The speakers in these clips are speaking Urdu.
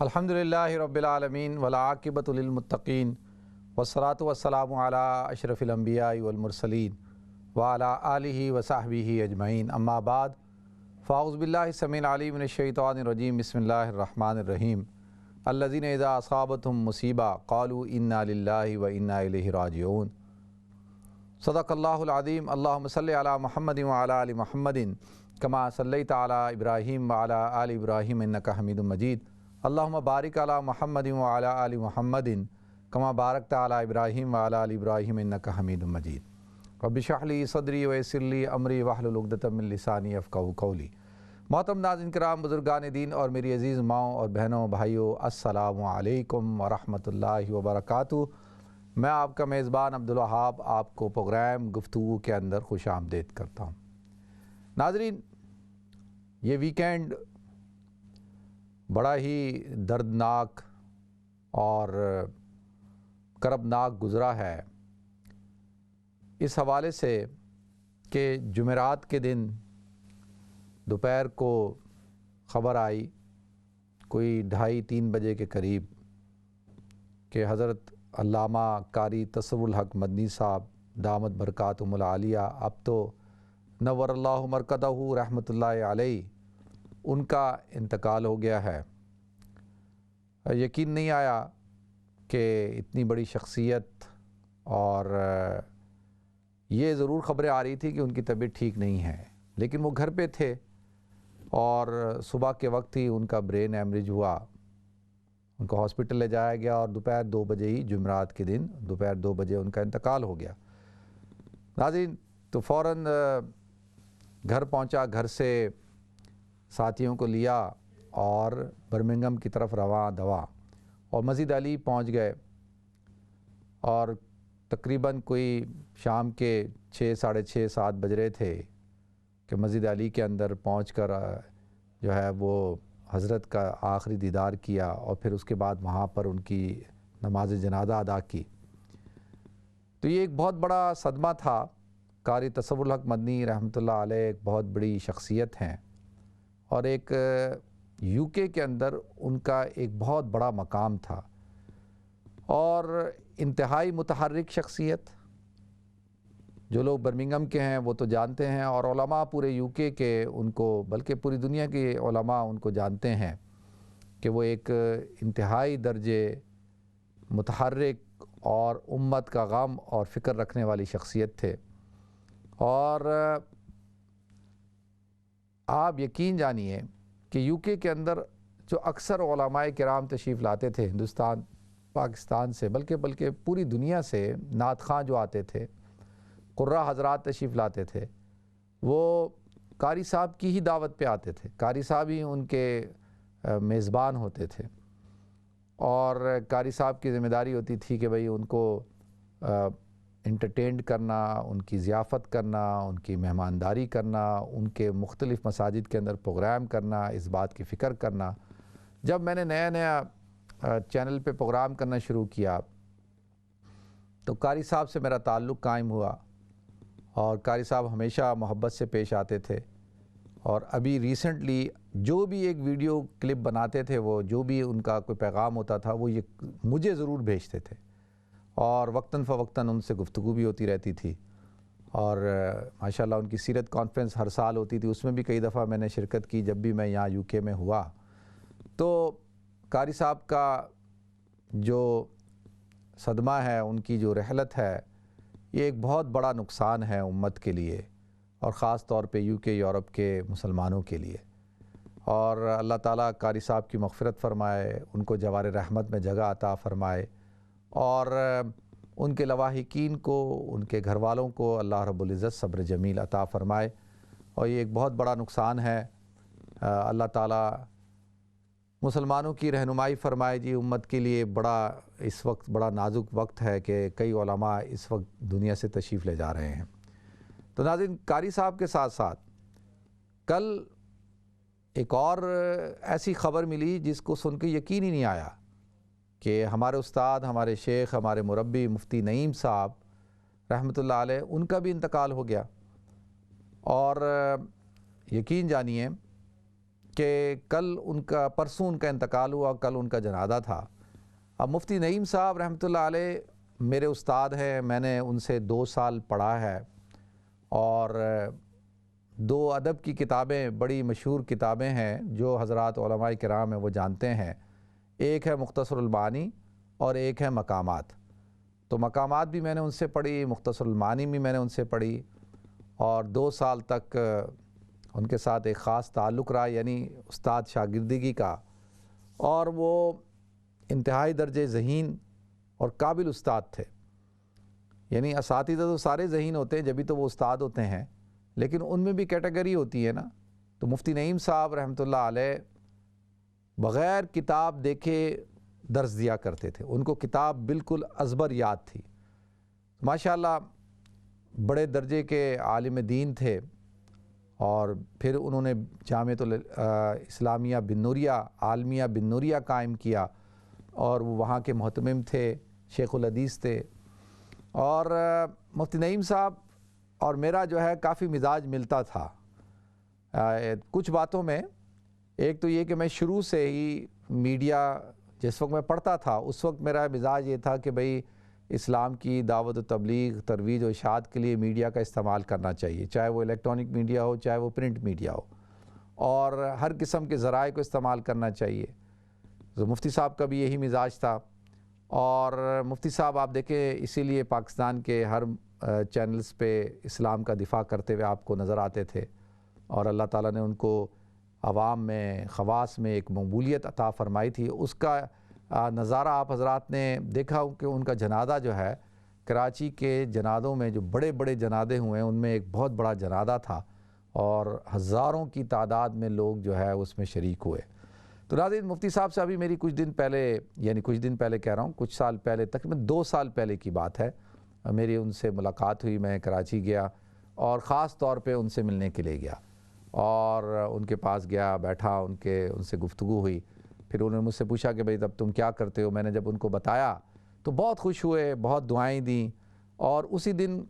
الحمدللہ رب العالمین والعاقبۃ للمتقین والصلاۃ والسلام علی اشرف الانبیاء والمرسلین وعلی آلہ وصحبہ اجمعین، اما بعد فاعوذ باللہ السمیع العلیم من الشیطان الرجیم، بسم اللہ الرحمن الرحیم۔ الذین اذا اصابتهم مصیبہ قالوا انا للہ و انا الیہ راجعون۔ صدق اللہ العظیم۔ اللہم صلی علی محمد وعلی آل محمد کما صلیت علی ابراہیم وعلی آل ابراہیم انک حمید مجید۔ اللہم بارک علی محمد وعلی آل محمد کما بارکت علی ابراہیم وعلی آل ابراہیم انک حمید مجید۔ رب اشرح لی صدری ویسر لی امری واحلل عقدۃ من لسانی یفقہوا قولی۔ محترم ناظرین کرام، بزرگان دین اور میری عزیز ماؤں اور بہنوں بھائیوں، السلام علیکم ورحمۃ اللہ وبرکاتہ۔ میں آپ کا میزبان عبدالوہاب آپ کو پروگرام گفتگو کے اندر خوش آمدید کرتا ہوں۔ ناظرین، یہ ویکینڈ بڑا ہی دردناک اور کربناک گزرا ہے، اس حوالے سے کہ جمعرات کے دن دوپہر کو خبر آئی کوئی 2:30-3 بجے کے قریب کہ حضرت علامہ قاری تصور الحق مدنی صاحب دامت برکاتہم العالیہ، اب تو نور اللہ مرکزہ رحمۃ اللہ علیہ، ان کا انتقال ہو گیا ہے۔ یقین نہیں آیا کہ اتنی بڑی شخصیت، اور یہ ضرور خبریں آ رہی تھی کہ ان کی طبیعت ٹھیک نہیں ہے، لیکن وہ گھر پہ تھے اور صبح کے وقت ہی ان کا برین ایمریج ہوا، ان کو ہاسپٹل لے جایا گیا اور دوپہر 2 بجے ہی جمعرات کے دن دوپہر 2 بجے ان کا انتقال ہو گیا۔ ناظرین، تو فوراً گھر پہنچا، گھر سے ساتھیوں کو لیا اور برمنگھم کی طرف رواں دوا، اور مسجد علی پہنچ گئے، اور تقریباً کوئی شام کے 6، 6:30، 7 بج رہے تھے کہ مسجد علی کے اندر پہنچ کر جو ہے وہ حضرت کا آخری دیدار کیا، اور پھر اس کے بعد وہاں پر ان کی نماز جنازہ ادا کی۔ تو یہ ایک بہت بڑا صدمہ تھا۔ قاری تصور الحق مدنی رحمۃ اللہ علیہ ایک بہت بڑی شخصیت ہیں، اور ایک یو کے اندر ان کا ایک بہت بڑا مقام تھا، اور انتہائی متحرک شخصیت۔ جو لوگ برمنگھم کے ہیں وہ تو جانتے ہیں، اور علماء پورے یو کے ان کو، بلکہ پوری دنیا کے علماء ان کو جانتے ہیں کہ وہ ایک انتہائی درجے متحرک اور امت کا غم اور فکر رکھنے والی شخصیت تھے۔ اور آپ یقین جانیے کہ یو کے اندر جو اکثر علماء کرام تشریف لاتے تھے ہندوستان پاکستان سے، بلکہ پوری دنیا سے نعت خواں جو آتے تھے، قراء حضرات تشریف لاتے تھے، وہ قاری صاحب کی ہی دعوت پہ آتے تھے، قاری صاحب ہی ان کے میزبان ہوتے تھے، اور قاری صاحب کی ذمہ داری ہوتی تھی کہ بھئی ان کو انٹرٹینڈ کرنا، ان کی ضیافت کرنا، ان کی مہمانداری کرنا، ان کے مختلف مساجد کے اندر پروگرام کرنا، اس بات کی فکر کرنا۔ جب میں نے نیا چینل پہ پروگرام کرنا شروع کیا تو قاری صاحب سے میرا تعلق قائم ہوا، اور قاری صاحب ہمیشہ محبت سے پیش آتے تھے، اور ابھی ریسنٹلی جو بھی ایک ویڈیو کلپ بناتے تھے، وہ جو بھی ان کا کوئی پیغام ہوتا تھا وہ یہ مجھے ضرور بھیجتے تھے، اور وقتاً فوقتاً ان سے گفتگو بھی ہوتی رہتی تھی۔ اور ماشاءاللہ ان کی سیرت کانفرنس ہر سال ہوتی تھی، اس میں بھی کئی دفعہ میں نے شرکت کی جب بھی میں یہاں یو کے میں ہوا۔ تو قاری صاحب کا جو صدمہ ہے، ان کی جو رحلت ہے، یہ ایک بہت بڑا نقصان ہے امت کے لیے، اور خاص طور پہ یو کے یورپ کے مسلمانوں کے لیے۔ اور اللہ تعالیٰ قاری صاحب کی مغفرت فرمائے، ان کو جوار رحمت میں جگہ عطا فرمائے، اور ان کے لواحقین کو، ان کے گھر والوں کو اللہ رب العزت صبر جمیل عطا فرمائے۔ اور یہ ایک بہت بڑا نقصان ہے۔ اللہ تعالیٰ مسلمانوں کی رہنمائی فرمائے جی۔ امت کے لیے اس وقت بڑا نازک وقت ہے کہ کئی علماء اس وقت دنیا سے تشریف لے جا رہے ہیں۔ تو ناظرین، قاری صاحب کے ساتھ ساتھ کل ایک اور ایسی خبر ملی جس کو سن کے یقین ہی نہیں آیا کہ ہمارے استاد، ہمارے شیخ، ہمارے مربی مفتی نعیم صاحب رحمۃ اللہ علیہ، ان کا بھی انتقال ہو گیا۔ اور یقین جانیے کہ کل ان کا پرسوں ان کا انتقال ہوا، کل ان کا جنازہ تھا۔ اب مفتی نعیم صاحب رحمۃ اللہ علیہ میرے استاد ہیں، میں نے ان سے 2 سال پڑھا ہے، اور 2 ادب کی کتابیں بڑی مشہور کتابیں ہیں جو حضرات علماء کرام ہیں وہ جانتے ہیں، ایک ہے مختصر المعانی اور ایک ہے مقامات۔ تو مقامات بھی میں نے ان سے پڑھی، مختصر المعانی بھی میں نے ان سے پڑھی، اور 2 سال تک ان کے ساتھ ایک خاص تعلق رہا، یعنی استاد شاگردگی کا، اور وہ انتہائی درجے ذہین اور قابل استاد تھے۔ یعنی اساتذہ تو سارے ذہین ہوتے ہیں جبھی تو وہ استاد ہوتے ہیں، لیکن ان میں بھی کیٹیگری ہوتی ہے نا۔ تو مفتی نعیم صاحب رحمۃ اللہ علیہ بغیر کتاب دیکھے درس دیا کرتے تھے، ان کو کتاب بالکل ازبر یاد تھی۔ ماشاءاللہ بڑے درجے کے عالم دین تھے، اور پھر انہوں نے جامعۃ اسلامیہ بن نوریہ، عالمیہ بن نوریہ قائم کیا، اور وہ وہاں کے محتمم تھے، شیخ الحدیث تھے۔ اور مفتی نعیم صاحب اور میرا جو ہے کافی مزاج ملتا تھا کچھ باتوں میں۔ ایک تو یہ کہ میں شروع سے ہی میڈیا جس وقت میں پڑھتا تھا اس وقت میرا مزاج یہ تھا کہ بھئی اسلام کی دعوت و تبلیغ، ترویج و اشاعت کے لیے میڈیا کا استعمال کرنا چاہیے، چاہے وہ الیکٹرانک میڈیا ہو چاہے وہ پرنٹ میڈیا ہو، اور ہر قسم کے ذرائع کو استعمال کرنا چاہیے۔ تو مفتی صاحب کا بھی یہی مزاج تھا، اور مفتی صاحب آپ دیکھیں اسی لیے پاکستان کے ہر چینلز پہ اسلام کا دفاع کرتے ہوئے آپ کو نظر آتے تھے، اور اللہ تعالیٰ نے ان کو عوام میں، خواص میں ایک مقبولیت عطا فرمائی تھی۔ اس کا نظارہ آپ حضرات نے دیکھا کہ ان کا جنازہ جو ہے، کراچی کے جنازوں میں جو بڑے بڑے جنازے ہوئے ہیں ان میں ایک بہت بڑا جنازہ تھا، اور ہزاروں کی تعداد میں لوگ جو ہے اس میں شریک ہوئے۔ تو ناظرین، مفتی صاحب سے ابھی میری کچھ دن پہلے کہہ رہا ہوں، کچھ سال پہلے، تقریباً 2 سال پہلے کی بات ہے، میری ان سے ملاقات ہوئی۔ میں کراچی گیا اور خاص طور پہ ان سے ملنے کے لیے گیا، اور ان کے پاس گیا، بیٹھا، ان سے گفتگو ہوئی۔ پھر انہوں نے مجھ سے پوچھا کہ بھئی تب تم کیا کرتے ہو؟ میں نے جب ان کو بتایا تو بہت خوش ہوئے، بہت دعائیں دیں، اور اسی دن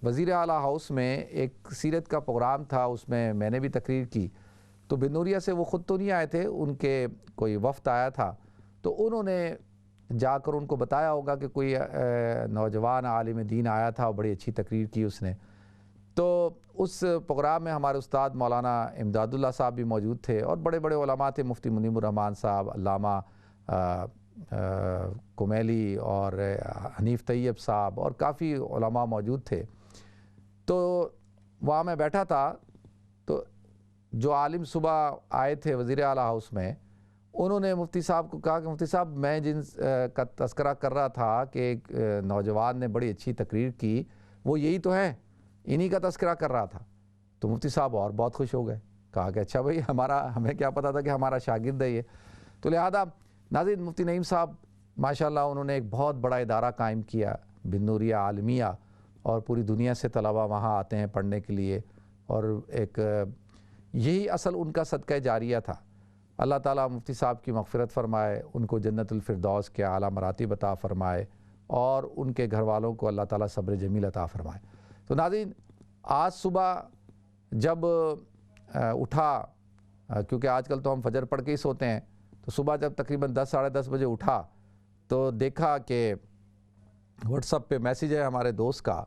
وزیر اعلیٰ ہاؤس میں ایک سیرت کا پروگرام تھا، اس میں نے بھی تقریر کی۔ تو بن نوریہ سے وہ خود تو نہیں آئے تھے، ان کے کوئی وفد آیا تھا، تو انہوں نے جا کر ان کو بتایا ہوگا کہ کوئی نوجوان عالم دین آیا تھا اور بڑی اچھی تقریر کی اس نے۔ تو اس پروگرام میں ہمارے استاد مولانا امداد اللہ صاحب بھی موجود تھے، اور بڑے بڑے علماء تھے، مفتی منیب الرحمان صاحب، علامہ کمیلی، اور حنیف طیب صاحب، اور کافی علماء موجود تھے۔ تو وہاں میں بیٹھا تھا، تو جو عالم صبح آئے تھے وزیر اعلیٰ ہاؤس میں، انہوں نے مفتی صاحب کو کہا کہ مفتی صاحب، میں جن کا تذکرہ کر رہا تھا کہ ایک نوجوان نے بڑی اچھی تقریر کی، وہ یہی تو ہیں، انہی کا تذکرہ کر رہا تھا۔ تو مفتی صاحب اور بہت خوش ہو گئے، کہا کہ اچھا بھئی، ہمیں کیا پتا تھا کہ ہمارا شاگرد ہے یہ۔ تو لہذا ناظرین، مفتی نعیم صاحب ماشاءاللہ انہوں نے ایک بہت بڑا ادارہ قائم کیا، بن نوریہ عالمیہ، اور پوری دنیا سے طلباء وہاں آتے ہیں پڑھنے کے لیے، اور ایک یہی اصل ان کا صدقہ جاریہ تھا۔ اللہ تعالیٰ مفتی صاحب کی مغفرت فرمائے، ان کو جنت الفردوس کے اعلیٰ مراتب عطا فرمائے، اور ان کے گھر والوں کو اللہ تعالیٰ صبر جمیل عطا فرمائے۔ تو ناظرین، آج صبح جب اٹھا، کیونکہ آج کل تو ہم فجر پڑھ کے ہی سوتے ہیں، تو صبح جب تقریباً 10 ساڑھے 10 بجے اٹھا تو دیکھا کہ واٹس ایپ پہ میسیج ہے ہمارے دوست کا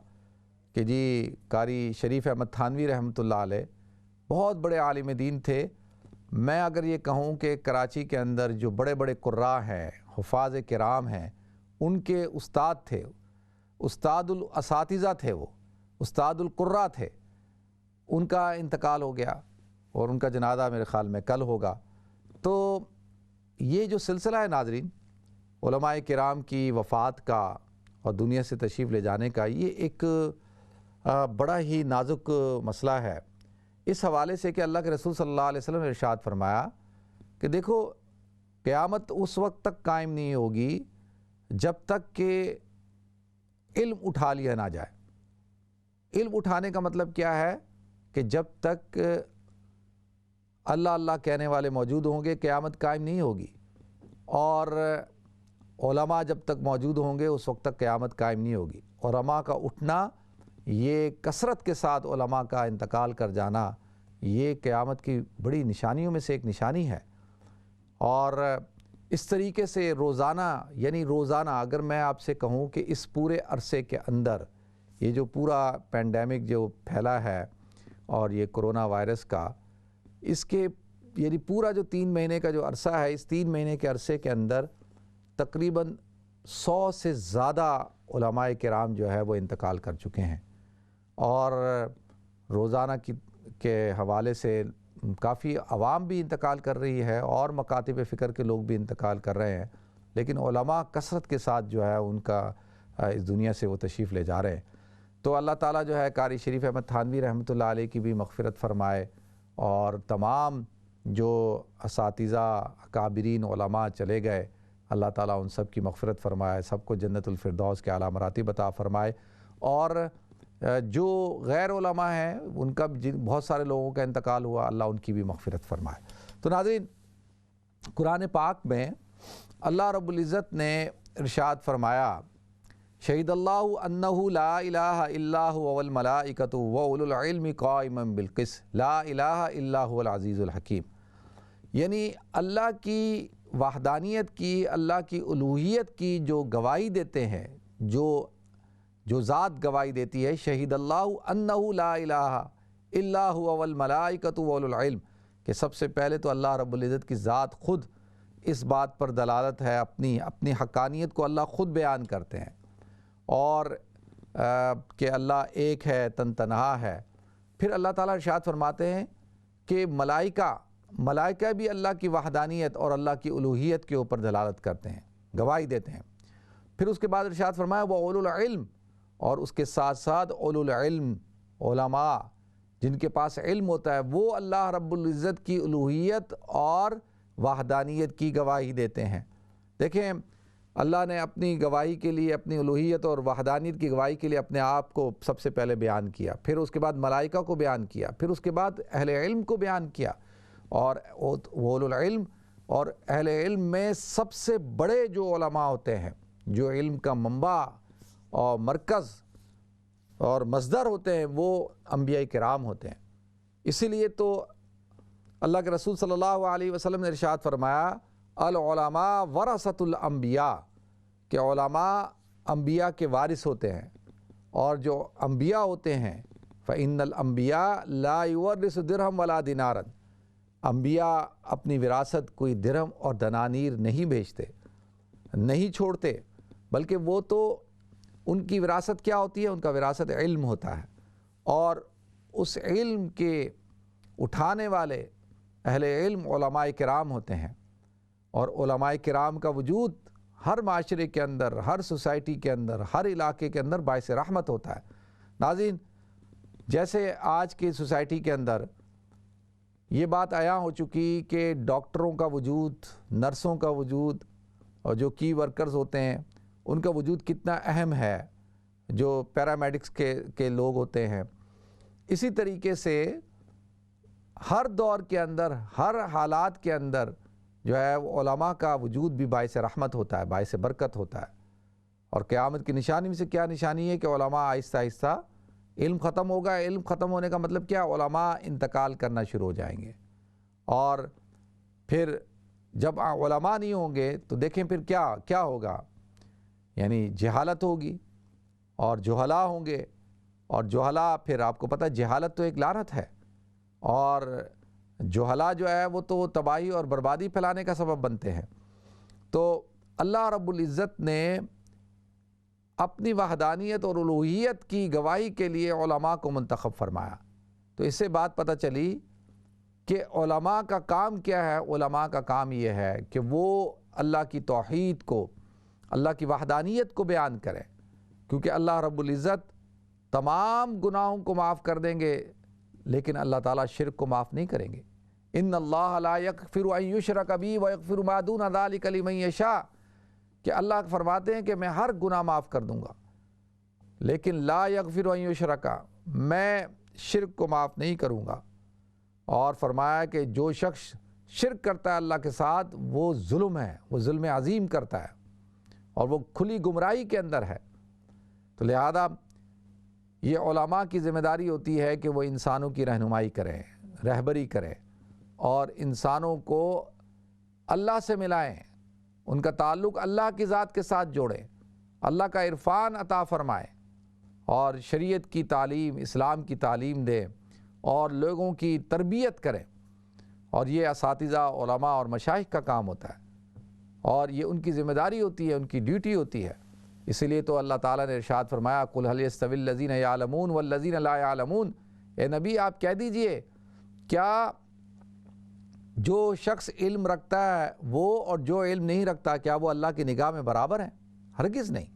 کہ جی قاری شریف احمد تھانوی رحمۃ اللہ علیہ بہت بڑے عالم دین تھے۔ میں اگر یہ کہوں کہ کراچی کے اندر جو بڑے بڑے قراء ہیں، حفاظ کرام ہیں، ان کے استاد تھے، استاد الاساتذہ تھے، وہ استاد القراء تھے، ان کا انتقال ہو گیا، اور ان کا جنازہ میرے خیال میں کل ہوگا۔ تو یہ جو سلسلہ ہے ناظرین، علماء کرام کی وفات کا اور دنیا سے تشریف لے جانے کا، یہ ایک بڑا ہی نازک مسئلہ ہے، اس حوالے سے کہ اللہ کے رسول صلی اللہ علیہ وسلم نے ارشاد فرمایا کہ دیکھو، قیامت اس وقت تک قائم نہیں ہوگی جب تک کہ علم اٹھا لیا نہ جائے۔ علم اٹھانے کا مطلب کیا ہے؟ کہ جب تک اللہ اللہ کہنے والے موجود ہوں گے قیامت قائم نہیں ہوگی، اور علماء جب تک موجود ہوں گے اس وقت تک قیامت قائم نہیں ہوگی۔ علماء کا اٹھنا، یہ کثرت کے ساتھ علماء کا انتقال کر جانا، یہ قیامت کی بڑی نشانیوں میں سے ایک نشانی ہے۔ اور اس طریقے سے روزانہ اگر میں آپ سے کہوں کہ اس پورے عرصے کے اندر یہ جو پورا پینڈیمک جو پھیلا ہے اور یہ کرونا وائرس کا، اس کے پورا جو 3 مہینے کا جو عرصہ ہے، اس 3 مہینے کے عرصے کے اندر تقریباً 100 سے زیادہ علماء کرام جو ہے وہ انتقال کر چکے ہیں، اور روزانہ کے حوالے سے کافی عوام بھی انتقال کر رہی ہے اور مکاتب فکر کے لوگ بھی انتقال کر رہے ہیں، لیکن علماء کثرت کے ساتھ جو ہے ان کا اس دنیا سے وہ تشریف لے جا رہے ہیں۔ تو اللہ تعالیٰ جو ہے قاری شریف احمد تھانوی رحمۃ اللہ علیہ کی بھی مغفرت فرمائے، اور تمام جو اساتذہ اکابرین علماء چلے گئے، اللہ تعالیٰ ان سب کی مغفرت فرمائے، سب کو جنت الفردوس کے اعلیٰ مراتب عطا فرمائے، اور جو غیر علماء ہیں ان کا بہت سارے لوگوں کا انتقال ہوا، اللہ ان کی بھی مغفرت فرمائے۔ تو ناظرین، قرآن پاک میں اللہ رب العزت نے ارشاد فرمایا، شہید اللہ انہ لا الہ الا هو والملائکۃ واولو العلم قائما بالقسط لا الہ الا هو العزیز الحکیم، یعنی اللہ کی وحدانیت کی، اللہ کی الوہیت کی جو گواہی دیتے ہیں، جو ذات گواہی دیتی ہے، شہید اللہ انہ لا الہ الا هو والملائکۃ واولو العلم، کہ سب سے پہلے تو اللہ رب العزت کی ذات خود اس بات پر دلالت ہے، اپنی حقانیت کو اللہ خود بیان کرتے ہیں، اور کہ اللہ ایک ہے، تنہا ہے۔ پھر اللہ تعالیٰ ارشاد فرماتے ہیں کہ ملائکہ بھی اللہ کی وحدانیت اور اللہ کی الوہیت کے اوپر دلالت کرتے ہیں، گواہی دیتے ہیں۔ پھر اس کے بعد ارشاد فرمایا وہ اولو العلم، اور اس کے ساتھ ساتھ اولو العلم، علماء جن کے پاس علم ہوتا ہے، وہ اللہ رب العزت کی الوہیت اور وحدانیت کی گواہی دیتے ہیں۔ دیکھیں، اللہ نے اپنی گواہی کے لیے، اپنی الوہیت اور وحدانیت کی گواہی کے لیے اپنے آپ کو سب سے پہلے بیان کیا، پھر اس کے بعد ملائکہ کو بیان کیا، پھر اس کے بعد اہل علم کو بیان کیا، اور اولو العلم اور اہل علم میں سب سے بڑے جو علماء ہوتے ہیں، جو علم کا منبع اور مرکز اور مصدر ہوتے ہیں، وہ انبیاء کرام ہوتے ہیں۔ اسی لیے تو اللہ کے رسول صلی اللہ علیہ وسلم نے ارشاد فرمایا، العلماء ورثۃ الانبیاء، کہ علماء انبیاء کے وارث ہوتے ہیں، اور جو انبیاء ہوتے ہیں فإن الانبیاء لا یورث درہم ولا دینارا، انبیاء اپنی وراثت کوئی درہم اور دنانیر نہیں بھیجتے، نہیں چھوڑتے، بلکہ وہ تو ان کی وراثت کیا ہوتی ہے؟ ان کا وراثت علم ہوتا ہے، اور اس علم کے اٹھانے والے اہل علم علماء کرام ہوتے ہیں، اور علماء کرام کا وجود ہر معاشرے کے اندر، ہر سوسائٹی کے اندر، ہر علاقے کے اندر باعث رحمت ہوتا ہے۔ ناظرین، جیسے آج کی سوسائٹی کے اندر یہ بات عیاں ہو چکی کہ ڈاکٹروں کا وجود، نرسوں کا وجود، اور جو کی ورکرز ہوتے ہیں ان کا وجود کتنا اہم ہے، جو پیرامیڈکس کے لوگ ہوتے ہیں۔ اسی طریقے سے ہر دور کے اندر، ہر حالات کے اندر جو ہے وہ علماء کا وجود بھی باعث رحمت ہوتا ہے، باعث برکت ہوتا ہے۔ اور قیامت کی نشانی میں سے کیا نشانی ہے؟ کہ علماء آہستہ آہستہ، علم ختم ہوگا۔ علم ختم ہونے کا مطلب کیا؟ علماء انتقال کرنا شروع ہو جائیں گے، اور پھر جب علماء نہیں ہوں گے تو دیکھیں پھر کیا ہوگا؟ یعنی جہالت ہوگی، اور جہلاء ہوں گے، اور جہلاء، پھر آپ کو پتہ ہے جہالت تو ایک لعنت ہے، اور جہلاء جو ہے وہ تو تباہی اور بربادی پھیلانے کا سبب بنتے ہیں۔ تو اللہ رب العزت نے اپنی وحدانیت اور الوہیت کی گواہی کے لیے علماء کو منتخب فرمایا۔ تو اس سے بات پتہ چلی کہ علماء کا کام کیا ہے؟ علماء کا کام یہ ہے کہ وہ اللہ کی توحید کو، اللہ کی وحدانیت کو بیان کریں، کیونکہ اللہ رب العزت تمام گناہوں کو معاف کر دیں گے، لیکن اللہ تعالیٰ شرک کو معاف نہیں کریں گے۔ ان اللہ لا یغفر ان یشرک بہ ویغفر ما دون ذلک لمن یشاء، کہ اللہ فرماتے ہیں کہ میں ہر گناہ معاف کر دوں گا، لیکن لا یغفر ان یشرک، میں شرک کو معاف نہیں کروں گا۔ اور فرمایا کہ جو شخص شرک کرتا ہے اللہ کے ساتھ، وہ ظلم ہے، وہ ظلم عظیم کرتا ہے، اور وہ کھلی گمراہی کے اندر ہے۔ تو لہذا یہ علماء کی ذمہ داری ہوتی ہے کہ وہ انسانوں کی رہنمائی کریں، رہبری کریں اور انسانوں کو اللہ سے ملائیں، ان کا تعلق اللہ کی ذات کے ساتھ جوڑیں، اللہ کا عرفان عطا فرمائیں اور شریعت کی تعلیم، اسلام کی تعلیم دیں اور لوگوں کی تربیت کریں۔ اور یہ اساتذہ، علماء اور مشائخ کا کام ہوتا ہے اور یہ ان کی ذمہ داری ہوتی ہے، ان کی ڈیوٹی ہوتی ہے۔ اس لیے تو اللہ تعالیٰ نے ارشاد فرمایا قُلْ هَلْ يَسْتَوِي الَّذِينَ يَعْلَمُونَ وَالَّذِينَ لَا يَعْلَمُونَ، اے نبی آپ کہہ دیجئے کیا جو شخص علم رکھتا ہے وہ اور جو علم نہیں رکھتا کیا وہ اللہ کی نگاہ میں برابر ہیں؟ ہرگز نہیں۔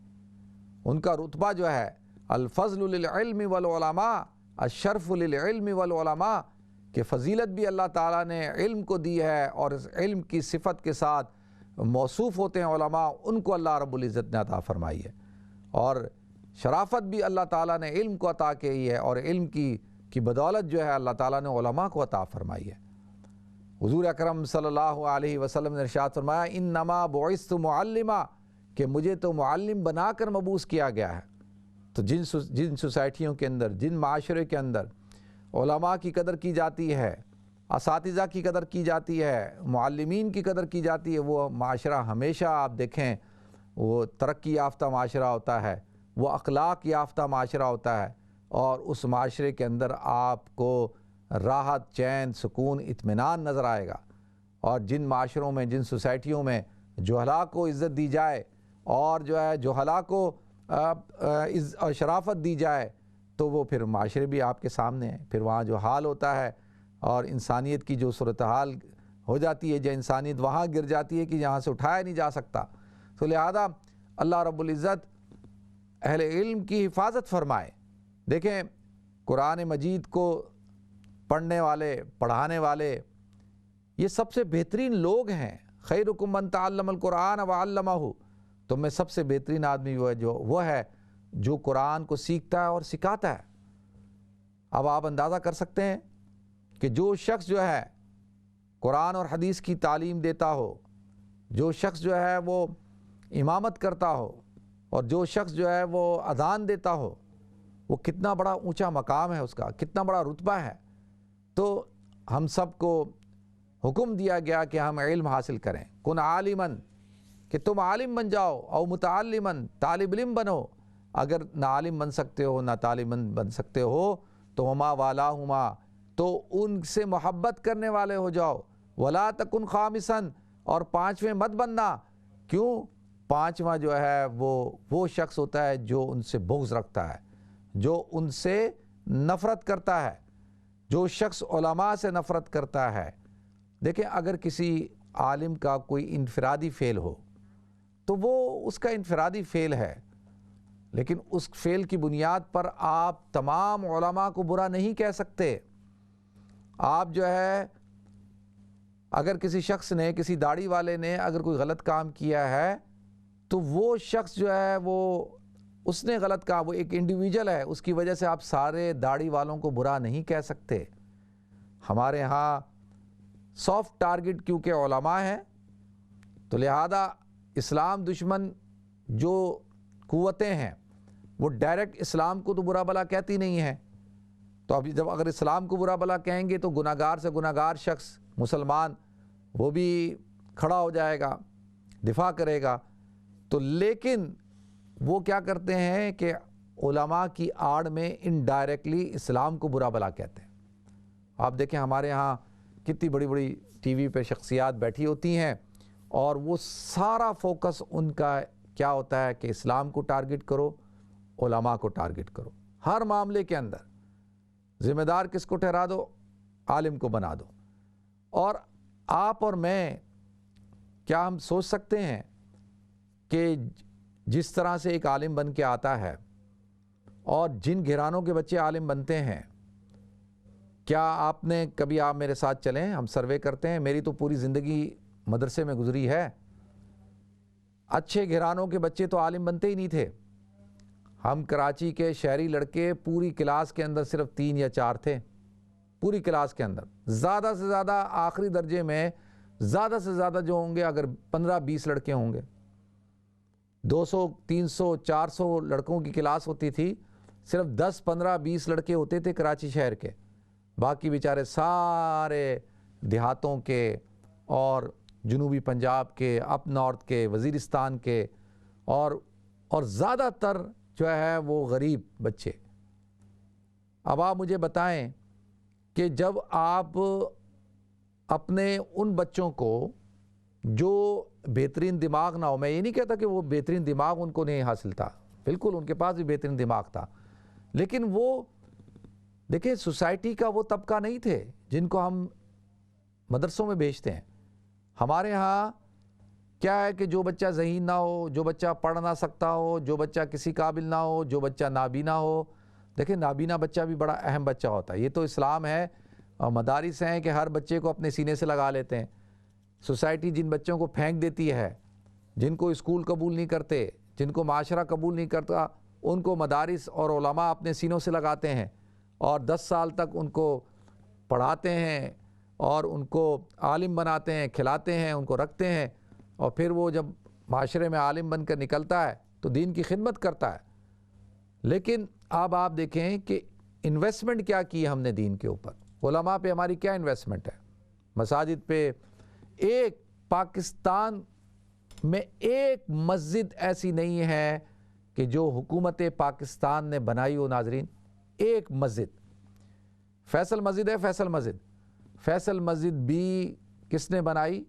ان کا رتبہ جو ہے الفضل للعلم والعلماء، الشرف للعلم والعلماء، کہ فضیلت بھی اللہ تعالیٰ نے علم کو دی ہے اور اس علم کی صفت کے ساتھ موصوف ہوتے ہیں علماء، ان کو اللہ رب العزت نے عطا فرمائی ہے، اور شرافت بھی اللہ تعالیٰ نے علم کو عطا کی ہے اور علم کی بدولت جو ہے اللہ تعالیٰ نے علماء کو عطا فرمائی ہے۔ حضور اکرم صلی اللہ علیہ وسلم نے ارشاد فرمایا انما بعثت معلما، کہ مجھے تو معلم بنا کر مبعوث کیا گیا ہے۔ تو جن سوسائٹیوں کے اندر، جن معاشرے کے اندر علماء کی قدر کی جاتی ہے، اساتذہ کی قدر کی جاتی ہے، معلمین کی قدر کی جاتی ہے، وہ معاشرہ ہمیشہ آپ دیکھیں وہ ترقی یافتہ معاشرہ ہوتا ہے، وہ اخلاق یافتہ معاشرہ ہوتا ہے، اور اس معاشرے کے اندر آپ کو راحت، چین، سکون، اطمینان نظر آئے گا۔ اور جن معاشروں میں، جن سوسائٹیوں میں جہلاء کو عزت دی جائے اور جو ہے جہلاء کو شرافت دی جائے تو وہ پھر معاشرے بھی آپ کے سامنے ہیں۔ پھر وہاں جو حال ہوتا ہے اور انسانیت کی جو صورتحال ہو جاتی ہے، جو انسانیت وہاں گر جاتی ہے کہ یہاں سے اٹھایا نہیں جا سکتا۔ تو لہذا اللہ رب العزت اہل علم کی حفاظت فرمائے۔ دیکھیں قرآن مجید کو پڑھنے والے، پڑھانے والے، یہ سب سے بہترین لوگ ہیں۔ خیرکم من تعلم القرآن وعلمہ، تو میں سب سے بہترین آدمی وہ ہے جو قرآن کو سیکھتا ہے اور سکھاتا ہے۔ اب آپ اندازہ کر سکتے ہیں کہ جو شخص جو ہے قرآن اور حدیث کی تعلیم دیتا ہو، جو شخص جو ہے وہ امامت کرتا ہو، اور جو شخص جو ہے وہ اذان دیتا ہو، وہ کتنا بڑا اونچا مقام ہے اس کا، کتنا بڑا رتبہ ہے۔ تو ہم سب کو حکم دیا گیا کہ ہم علم حاصل کریں۔ کن عالماً، کہ تم عالم بن جاؤ، او متعلماً، طالب علم بنو۔ اگر نہ عالم بن سکتے ہو نہ طالب علم بن سکتے ہو تو ہما والاہما، تو ان سے محبت کرنے والے ہو جاؤ۔ ولا تکن خامساً، اور پانچویں مت بننا۔ کیوں؟ پانچواں جو ہے وہ شخص ہوتا ہے جو ان سے بغض رکھتا ہے، جو ان سے نفرت کرتا ہے، جو شخص علماء سے نفرت کرتا ہے۔ دیکھیں اگر کسی عالم کا کوئی انفرادی فعل ہو تو وہ اس کا انفرادی فعل ہے، لیکن اس فعل کی بنیاد پر آپ تمام علماء کو برا نہیں کہہ سکتے۔ آپ جو ہے اگر کسی شخص نے، کسی داڑھی والے نے اگر کوئی غلط کام کیا ہے تو وہ شخص جو ہے اس نے غلط کہا، وہ ایک انڈیویجول ہے، اس کی وجہ سے آپ سارے داڑھی والوں کو برا نہیں کہہ سکتے۔ ہمارے ہاں سافٹ ٹارگٹ کیونکہ علماء ہیں، تو لہذا اسلام دشمن جو قوتیں ہیں وہ ڈائریکٹ اسلام کو تو برا بلا کہتی نہیں ہیں۔ تو ابھی جب اگر اسلام کو برا بلا کہیں گے تو گناہگار سے گناہگار شخص مسلمان وہ بھی کھڑا ہو جائے گا، دفاع کرے گا۔ تو لیکن وہ کیا کرتے ہیں کہ علماء کی آڑ میں انڈائریکٹلی اسلام کو برا بلا کہتے ہیں۔ آپ دیکھیں ہمارے ہاں کتنی بڑی بڑی ٹی وی پہ شخصیات بیٹھی ہوتی ہیں اور وہ سارا فوکس ان کا کیا ہوتا ہے کہ اسلام کو ٹارگٹ کرو، علماء کو ٹارگٹ کرو۔ ہر معاملے کے اندر ذمہ دار کس کو ٹھہرا دو؟ عالم کو بنا دو۔ اور آپ اور میں کیا ہم سوچ سکتے ہیں کہ جس طرح سے ایک عالم بن کے آتا ہے اور جن گھرانوں کے بچے عالم بنتے ہیں، کیا آپ نے کبھی، آپ میرے ساتھ چلیں، ہم سروے کرتے ہیں، میری تو پوری زندگی مدرسے میں گزری ہے، اچھے گھرانوں کے بچے تو عالم بنتے ہی نہیں تھے۔ ہم کراچی کے شہری لڑکے پوری کلاس کے اندر صرف 3 یا 4 تھے، پوری کلاس کے اندر۔ زیادہ سے زیادہ آخری درجے میں زیادہ سے زیادہ جو ہوں گے اگر 15-20 لڑکے ہوں گے۔ 200 300 400 لڑکوں کی کلاس ہوتی تھی، صرف 10 15 20 لڑکے ہوتے تھے کراچی شہر کے، باقی بیچارے سارے دیہاتوں کے اور جنوبی پنجاب کے، اپ نارتھ کے، وزیرستان کے اور زیادہ تر جو ہے وہ غریب بچے۔ اب آپ مجھے بتائیں کہ جب آپ اپنے ان بچوں کو جو بہترین دماغ نہ ہو، میں یہ نہیں کہتا کہ وہ بہترین دماغ ان کو نہیں حاصل تھا، بالکل ان کے پاس بھی بہترین دماغ تھا، لیکن وہ دیکھیں سوسائٹی کا وہ طبقہ نہیں تھے جن کو ہم مدرسوں میں بھیجتے ہیں۔ ہمارے ہاں کیا ہے کہ جو بچہ ذہین نہ ہو، جو بچہ پڑھ نہ سکتا ہو، جو بچہ کسی قابل نہ ہو، جو بچہ نابینا ہو، دیکھیں نابینا بچہ بھی بڑا اہم بچہ ہوتا ہے۔ یہ تو اسلام ہے اور مدارس ہیں کہ ہر بچے کو اپنے سینے سے لگا لیتے ہیں۔ سوسائٹی جن بچوں کو پھینک دیتی ہے، جن کو اسکول قبول نہیں کرتے، جن کو معاشرہ قبول نہیں کرتا، ان کو مدارس اور علماء اپنے سینوں سے لگاتے ہیں اور 10 سال تک ان کو پڑھاتے ہیں اور ان کو عالم بناتے ہیں، کھلاتے ہیں، ان کو رکھتے ہیں، اور پھر وہ جب معاشرے میں عالم بن کر نکلتا ہے تو دین کی خدمت کرتا ہے۔ لیکن اب آپ دیکھیں کہ انویسٹمنٹ کیا کی ہم نے دین کے اوپر، علماء پہ ہماری کیا انویسٹمنٹ ہے، مساجد پہ۔ ایک پاکستان میں ایک مسجد ایسی نہیں ہے کہ جو حکومت پاکستان نے بنائی ہو ناظرین، ایک مسجد۔ فیصل مسجد ہے، فیصل مسجد بھی کس نے بنائی؟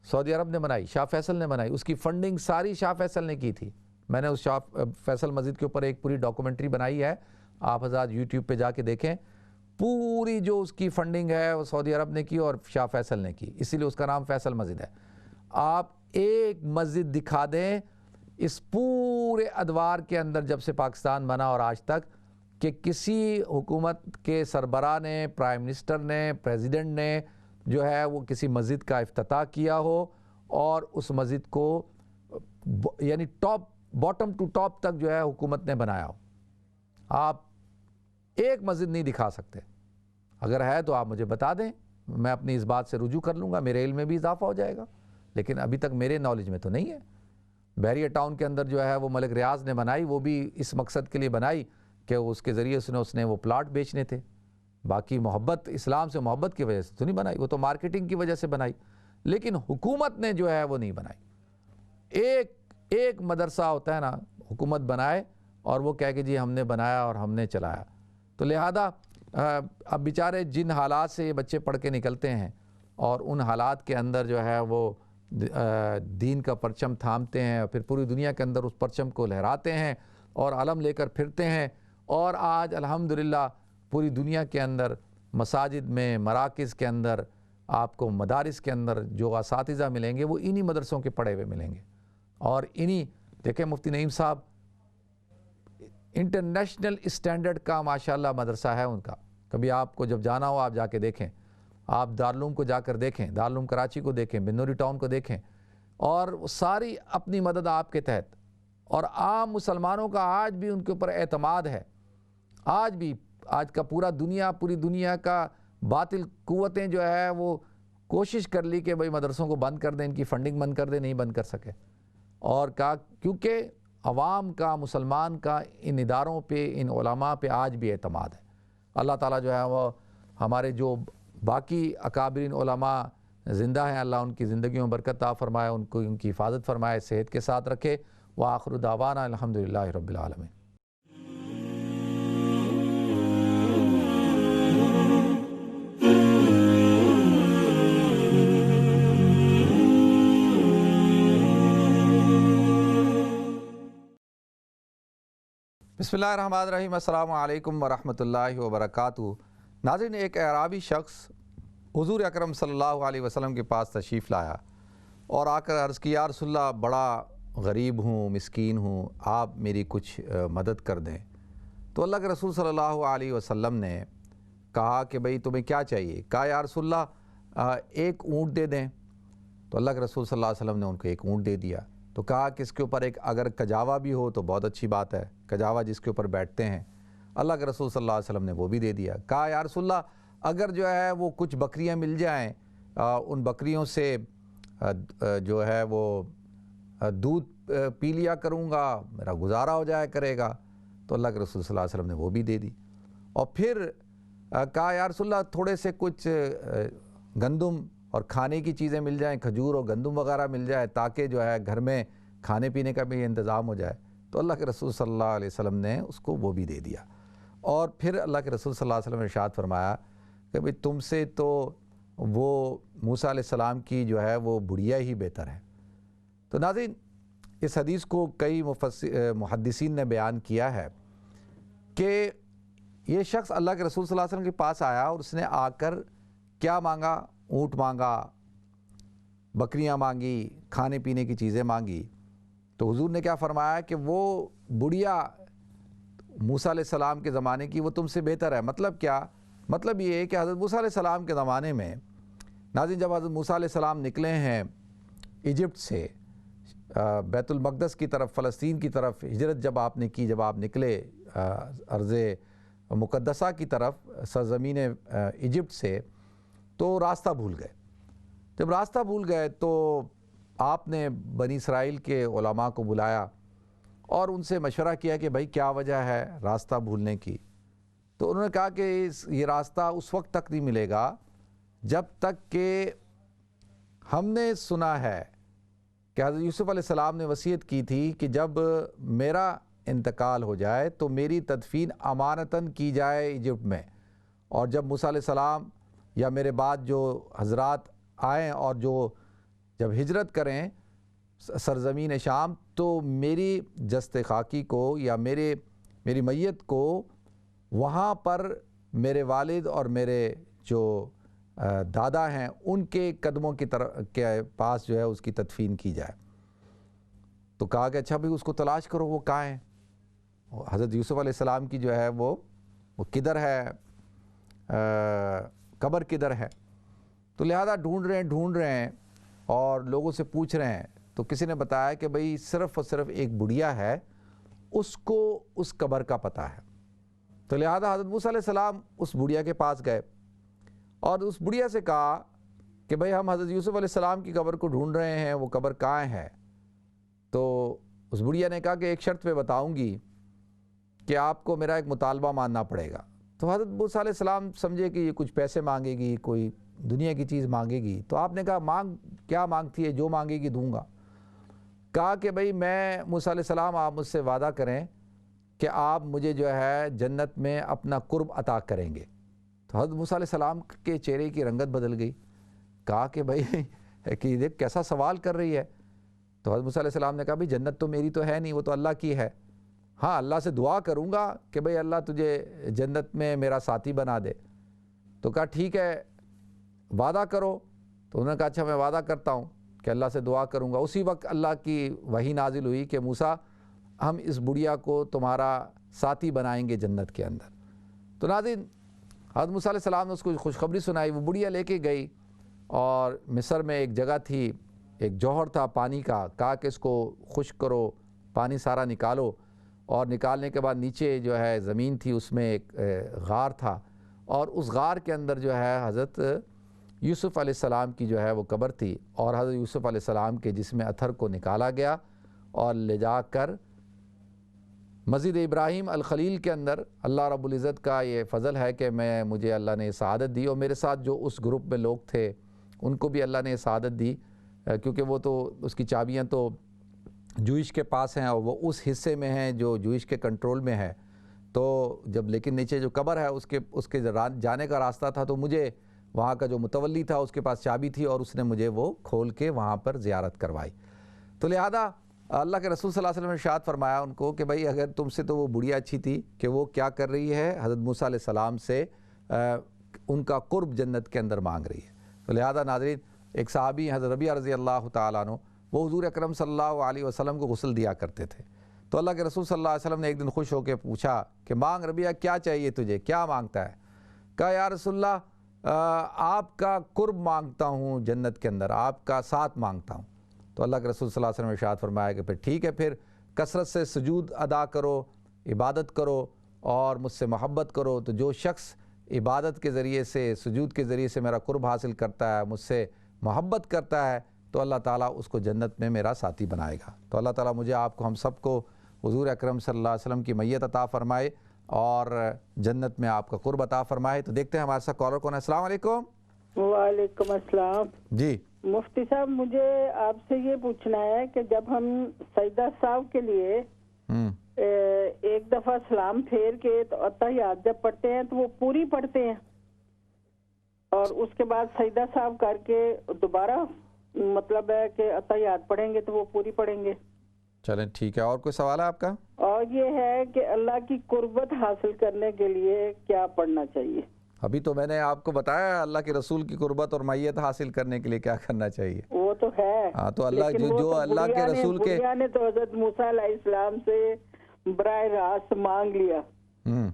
سعودی عرب نے بنائی، شاہ فیصل نے بنائی، اس کی فنڈنگ ساری شاہ فیصل نے کی تھی۔ میں نے اس شاہ فیصل مسجد کے اوپر ایک پوری ڈاکومنٹری بنائی ہے، آپ حضرات یوٹیوب پہ جا کے دیکھیں، پوری جو اس کی فنڈنگ ہے وہ سعودی عرب نے کی اور شاہ فیصل نے کی، اسی لیے اس کا نام فیصل مسجد ہے۔ آپ ایک مسجد دکھا دیں اس پورے ادوار کے اندر جب سے پاکستان بنا اور آج تک کہ کسی حکومت کے سربراہ نے، پرائم منسٹر نے، پریزیڈنٹ نے جو ہے وہ کسی مسجد کا افتتاح کیا ہو اور اس مسجد کو یعنی باٹم ٹو ٹاپ تک جو ہے حکومت نے بنایا ہو۔ آپ ایک مسجد نہیں دکھا سکتے، اگر ہے تو آپ مجھے بتا دیں، میں اپنی اس بات سے رجوع کر لوں گا، میرے علم میں بھی اضافہ ہو جائے گا، لیکن ابھی تک میرے نالج میں تو نہیں ہے۔ بحریہ ٹاؤن کے اندر جو ہے وہ ملک ریاض نے بنائی، وہ بھی اس مقصد کے لیے بنائی کہ اس کے ذریعے اس نے وہ پلاٹ بیچنے تھے، باقی محبت، اسلام سے محبت کی وجہ سے تو نہیں بنائی، وہ تو مارکیٹنگ کی وجہ سے بنائی، لیکن حکومت نے جو ہے وہ نہیں بنائی۔ ایک مدرسہ ہوتا ہے نا حکومت بنائے اور وہ کہہ کہ جی ہم نے بنایا اور ہم نے چلایا، تو لہذا اب بیچارے جن حالات سے یہ بچے پڑھ کے نکلتے ہیں اور ان حالات کے اندر جو ہے وہ دین کا پرچم تھامتے ہیں اور پھر پوری دنیا کے اندر اس پرچم کو لہراتے ہیں اور علم لے کر پھرتے ہیں، اور آج الحمدللہ پوری دنیا کے اندر مساجد میں، مراکز کے اندر، آپ کو مدارس کے اندر جو اساتذہ ملیں گے وہ انہی مدرسوں کے پڑھے ہوئے ملیں گے، اور انہی دیکھیں مفتی نعیم صاحب انٹرنیشنل اسٹینڈرڈ کا ماشاءاللہ مدرسہ ہے ان کا، کبھی آپ کو جب جانا ہو آپ جا کے دیکھیں، آپ دارالعلوم کو جا کر دیکھیں، دارالعلوم کراچی کو دیکھیں، بنوری ٹاؤن کو دیکھیں، اور ساری اپنی مدد آپ کے تحت، اور عام مسلمانوں کا آج بھی ان کے اوپر اعتماد ہے، آج کا پوری دنیا کا باطل قوتیں جو ہے وہ کوشش کر لی کہ بھئی مدرسوں کو بند کر دیں، ان کی فنڈنگ بند کر دیں، نہیں بند کر سکے، اور کہا کیونکہ عوام کا، مسلمان کا ان اداروں پہ، ان علماء پہ آج بھی اعتماد ہے۔ اللہ تعالیٰ جو ہے وہ ہمارے جو باقی اکابرین علماء زندہ ہیں، اللہ ان کی زندگیوں میں برکت عطا فرمائے، ان کی حفاظت فرمائے، صحت کے ساتھ رکھے۔ وآخر دعوانا الحمدللہ رب العالمین۔ بسم اللہ الرحمن الرحیم، السلام علیکم ورحمۃ اللہ وبرکاتہ۔ ناظرین، ایک اعرابی شخص حضور اکرم صلی اللہ علیہ وسلم کے پاس تشریف لایا اور آ کر عرض کی، یا رسول اللہ بڑا غریب ہوں، مسکین ہوں، آپ میری کچھ مدد کر دیں۔ تو اللہ کے رسول صلی اللہ علیہ وسلم نے کہا کہ بھئی تمہیں کیا چاہیے؟ کہا یا رسول اللہ ایک اونٹ دے دیں۔ تو اللہ کے رسول صلی اللہ علیہ وسلم نے ان کو ایک اونٹ دے دیا۔ تو کہا کہ اس کے اوپر اگر کجاوا بھی ہو تو بہت اچھی بات ہے، کجاوا جس کے اوپر بیٹھتے ہیں۔ اللہ کے رسول صلی اللہ علیہ وسلم نے وہ بھی دے دیا۔ کہا یا رسول اللہ اگر جو ہے وہ کچھ بکریاں مل جائیں، ان بکریوں سے جو ہے وہ دودھ پی لیا کروں گا، میرا گزارا ہو جایا کرے گا۔ تو اللہ کے رسول صلی اللہ علیہ وسلم نے وہ بھی دے دی۔ اور پھر کہا یا رسول اللہ تھوڑے سے کچھ گندم اور کھانے کی چیزیں مل جائیں، کھجور اور گندم وغیرہ مل جائے تاکہ جو ہے گھر میں کھانے پینے کا بھی انتظام ہو جائے۔ تو اللہ کے رسول صلی اللہ علیہ وسلم نے اس کو وہ بھی دے دیا، اور پھر اللہ کے رسول صلی اللہ علیہ وسلم نے ارشاد فرمایا کہ بھئی تم سے تو وہ موسیٰ علیہ السلام کی جو ہے وہ بڑھیا ہی بہتر ہے۔ تو ناظرین، اس حدیث کو کئی محدثین نے بیان کیا ہے کہ یہ شخص اللہ کے رسول صلی اللہ علیہ وسلم کے پاس آیا اور اس نے آ کر کیا مانگا؟ اونٹ مانگا، بکریاں مانگی، کھانے پینے کی چیزیں مانگی۔ تو حضور نے کیا فرمایا کہ وہ بڑھیا موسیٰ علیہ السلام کے زمانے کی وہ تم سے بہتر ہے۔ مطلب کیا؟ مطلب یہ ہے کہ حضرت موسیٰ علیہ السلام کے زمانے میں ناظرین جب حضرت موسیٰ علیہ السلام نکلے ہیں ایجپٹ سے بیت المقدس کی طرف، فلسطین کی طرف ہجرت جب آپ نے کی، جب آپ نکلے ارض مقدسہ کی طرف سرزمین ایجپٹ سے، تو راستہ بھول گئے۔ جب راستہ بھول گئے تو آپ نے بنی اسرائیل کے علماء کو بلایا اور ان سے مشورہ کیا کہ بھائی کیا وجہ ہے راستہ بھولنے کی؟ تو انہوں نے کہا کہ یہ راستہ اس وقت تک نہیں ملے گا جب تک کہ ہم نے سنا ہے کہ حضرت یوسف علیہ السلام نے وصیت کی تھی کہ جب میرا انتقال ہو جائے تو میری تدفین امانتاً کی جائے ایجپٹ میں، اور جب موسیٰ علیہ السلام یا میرے بعد جو حضرات آئیں اور جو جب ہجرت کریں سرزمین شام تو میری جسد خاکی کو یا میری میت کو وہاں پر میرے والد اور میرے جو دادا ہیں ان کے قدموں کی طرف کے پاس جو ہے اس کی تدفین کی جائے۔ تو کہا کہ اچھا بھئی اس کو تلاش کرو، وہ کہاں ہیں؟ حضرت یوسف علیہ السلام کی جو ہے وہ کدھر ہے، قبر کدھر ہے؟ تو لہذا ڈھونڈ رہے ہیں اور لوگوں سے پوچھ رہے ہیں، تو کسی نے بتایا کہ بھئی صرف اور صرف ایک بڑھیا ہے، اس کو اس قبر کا پتہ ہے۔ تو لہذا حضرت موسیٰ علیہ السلام اس بڑھیا کے پاس گئے اور اس بڑھیا سے کہا کہ بھئی ہم حضرت یوسف علیہ السلام کی قبر کو ڈھونڈ رہے ہیں، وہ قبر کہاں ہے؟ تو اس بڑھیا نے کہا کہ ایک شرط پہ بتاؤں گی کہ آپ کو میرا ایک مطالبہ ماننا پڑے گا۔ تو حضرت موسیٰ علیہ السلام سمجھے کہ یہ کچھ پیسے مانگے گی، کوئی دنیا کی چیز مانگے گی، تو آپ نے کہا کیا مانگتی ہے؟ جو مانگے گی دوں گا۔ کہا کہ بھئی میں موسیٰ علیہ السلام آپ مجھ سے وعدہ کریں کہ آپ مجھے جو ہے جنت میں اپنا قرب عطا کریں گے۔ تو حضرت موسیٰ علیہ السلام کے چہرے کی رنگت بدل گئی۔ کہا کہ بھئی کہ دیکھ کیسا سوال کر رہی ہے۔ تو حضرت موسیٰ علیہ السلام نے کہا بھئی جنت تو میری تو ہے نہیں، وہ تو اللہ کی ہے۔ ہاں اللہ سے دعا کروں گا کہ بھئی اللہ تجھے جنت میں میرا ساتھی بنا دے۔ تو کہا ٹھیک ہے وعدہ کرو۔ تو انہوں نے کہا اچھا میں وعدہ کرتا ہوں کہ اللہ سے دعا کروں گا۔ اسی وقت اللہ کی وحی نازل ہوئی کہ موسیٰ ہم اس بڑھیا کو تمہارا ساتھی بنائیں گے جنت کے اندر۔ تو ناظرین حضرت موسیٰ علیہ السلام نے اس کو خوشخبری سنائی، وہ بڑھیا لے کے گئی اور مصر میں ایک جگہ تھی، ایک جوہر تھا پانی کا، کہا کہ اس کو خشک کرو، پانی سارا نکالو، اور نکالنے کے بعد نیچے جو ہے زمین تھی اس میں ایک غار تھا، اور اس غار کے اندر جو ہے حضرت یوسف علیہ السلام کی جو ہے وہ قبر تھی، اور حضرت یوسف علیہ السلام کے جسم اطہر کو نکالا گیا اور لے جا کر مسجد ابراہیم الخلیل کے اندر، اللہ رب العزت کا یہ فضل ہے کہ مجھے اللہ نے سعادت دی، اور میرے ساتھ جو اس گروپ میں لوگ تھے ان کو بھی اللہ نے سعادت دی، کیونکہ وہ تو اس کی چابیاں تو جوئش کے پاس ہیں اور وہ اس حصے میں ہیں جو جوئش کے کنٹرول میں ہے۔ تو جب لیکن نیچے جو قبر ہے اس کے جانے کا راستہ تھا، تو مجھے وہاں کا جو متولی تھا اس کے پاس چابی تھی اور اس نے مجھے وہ کھول کے وہاں پر زیارت کروائی۔ تو لہذا اللہ کے رسول صلی اللہ علیہ وسلم نے ارشاد فرمایا ان کو کہ بھئی اگر تم سے تو وہ بڑھیا اچھی تھی کہ وہ کیا کر رہی ہے، حضرت موسیٰ علیہ السلام سے ان کا قرب جنت کے اندر مانگ رہی ہے۔ تو لہذا ناظرین ایک صحابی حضرت ربیعہ رضی اللہ تعالیٰ عنہ، وہ حضور اکرم صلی اللہ علیہ وسلم کو غسل دیا کرتے تھے۔ تو اللہ کے رسول صلی اللہ علیہ وسلم نے ایک دن خوش ہو کے پوچھا کہ مانگ ربیعہ کیا چاہیے تجھے، کیا مانگتا ہے؟ کہا یا رسول اللہ آپ کا قرب مانگتا ہوں جنت کے اندر، آپ کا ساتھ مانگتا ہوں۔ تو اللہ کے رسول صلی اللہ علیہ وسلم نے ارشاد فرمایا کہ پھر ٹھیک ہے، پھر کثرت سے سجود ادا کرو، عبادت کرو اور مجھ سے محبت کرو۔ تو جو شخص عبادت کے ذریعے سے، سجود کے ذریعے سے میرا قرب حاصل کرتا ہے، مجھ سے محبت کرتا ہے، تو اللہ تعالیٰ اس کو جنت میں میرا ساتھی بنائے گا۔ تو اللہ تعالیٰ مجھے آپ کو، ہم سب کو حضور اکرم صلی اللہ علیہ وسلم کی میت عطا فرمائے۔ اور جنت میں آپ کا قرب عطا فرمائے۔ تو دیکھتے ہیں ہمارے ساتھ کالر کون ہے۔ السلام علیکم۔ وعلیکم السلام۔ جی مفتی صاحب، مجھے آپ سے یہ پوچھنا ہے کہ جب ہم سجدہ صاحب کے لیے ایک دفعہ سلام پھیر کے تو اتحیات جب پڑھتے ہیں تو وہ پوری پڑھتے ہیں، اور اس کے بعد سجدہ صاحب کر کے دوبارہ مطلب ہے کہ اتحیات پڑھیں گے تو وہ پوری پڑھیں گے؟ چلیں ٹھیک ہے، اور کوئی سوال ہے آپ کا؟ اور یہ ہے کہ اللہ کی قربت حاصل کرنے کے لیے کیا پڑھنا چاہیے؟ ابھی تو میں نے آپ کو بتایا اللہ کے رسول کی قربت اور معیت حاصل کرنے کے لیے کیا کرنا چاہیے۔ وہ تو ہے، ہاں تو اللہ لیکن وہ جو تو اللہ کے رسول کے بڑھیا نے تو حضرت موسیٰ علیہ السلام سے براہ راست مانگ لیا،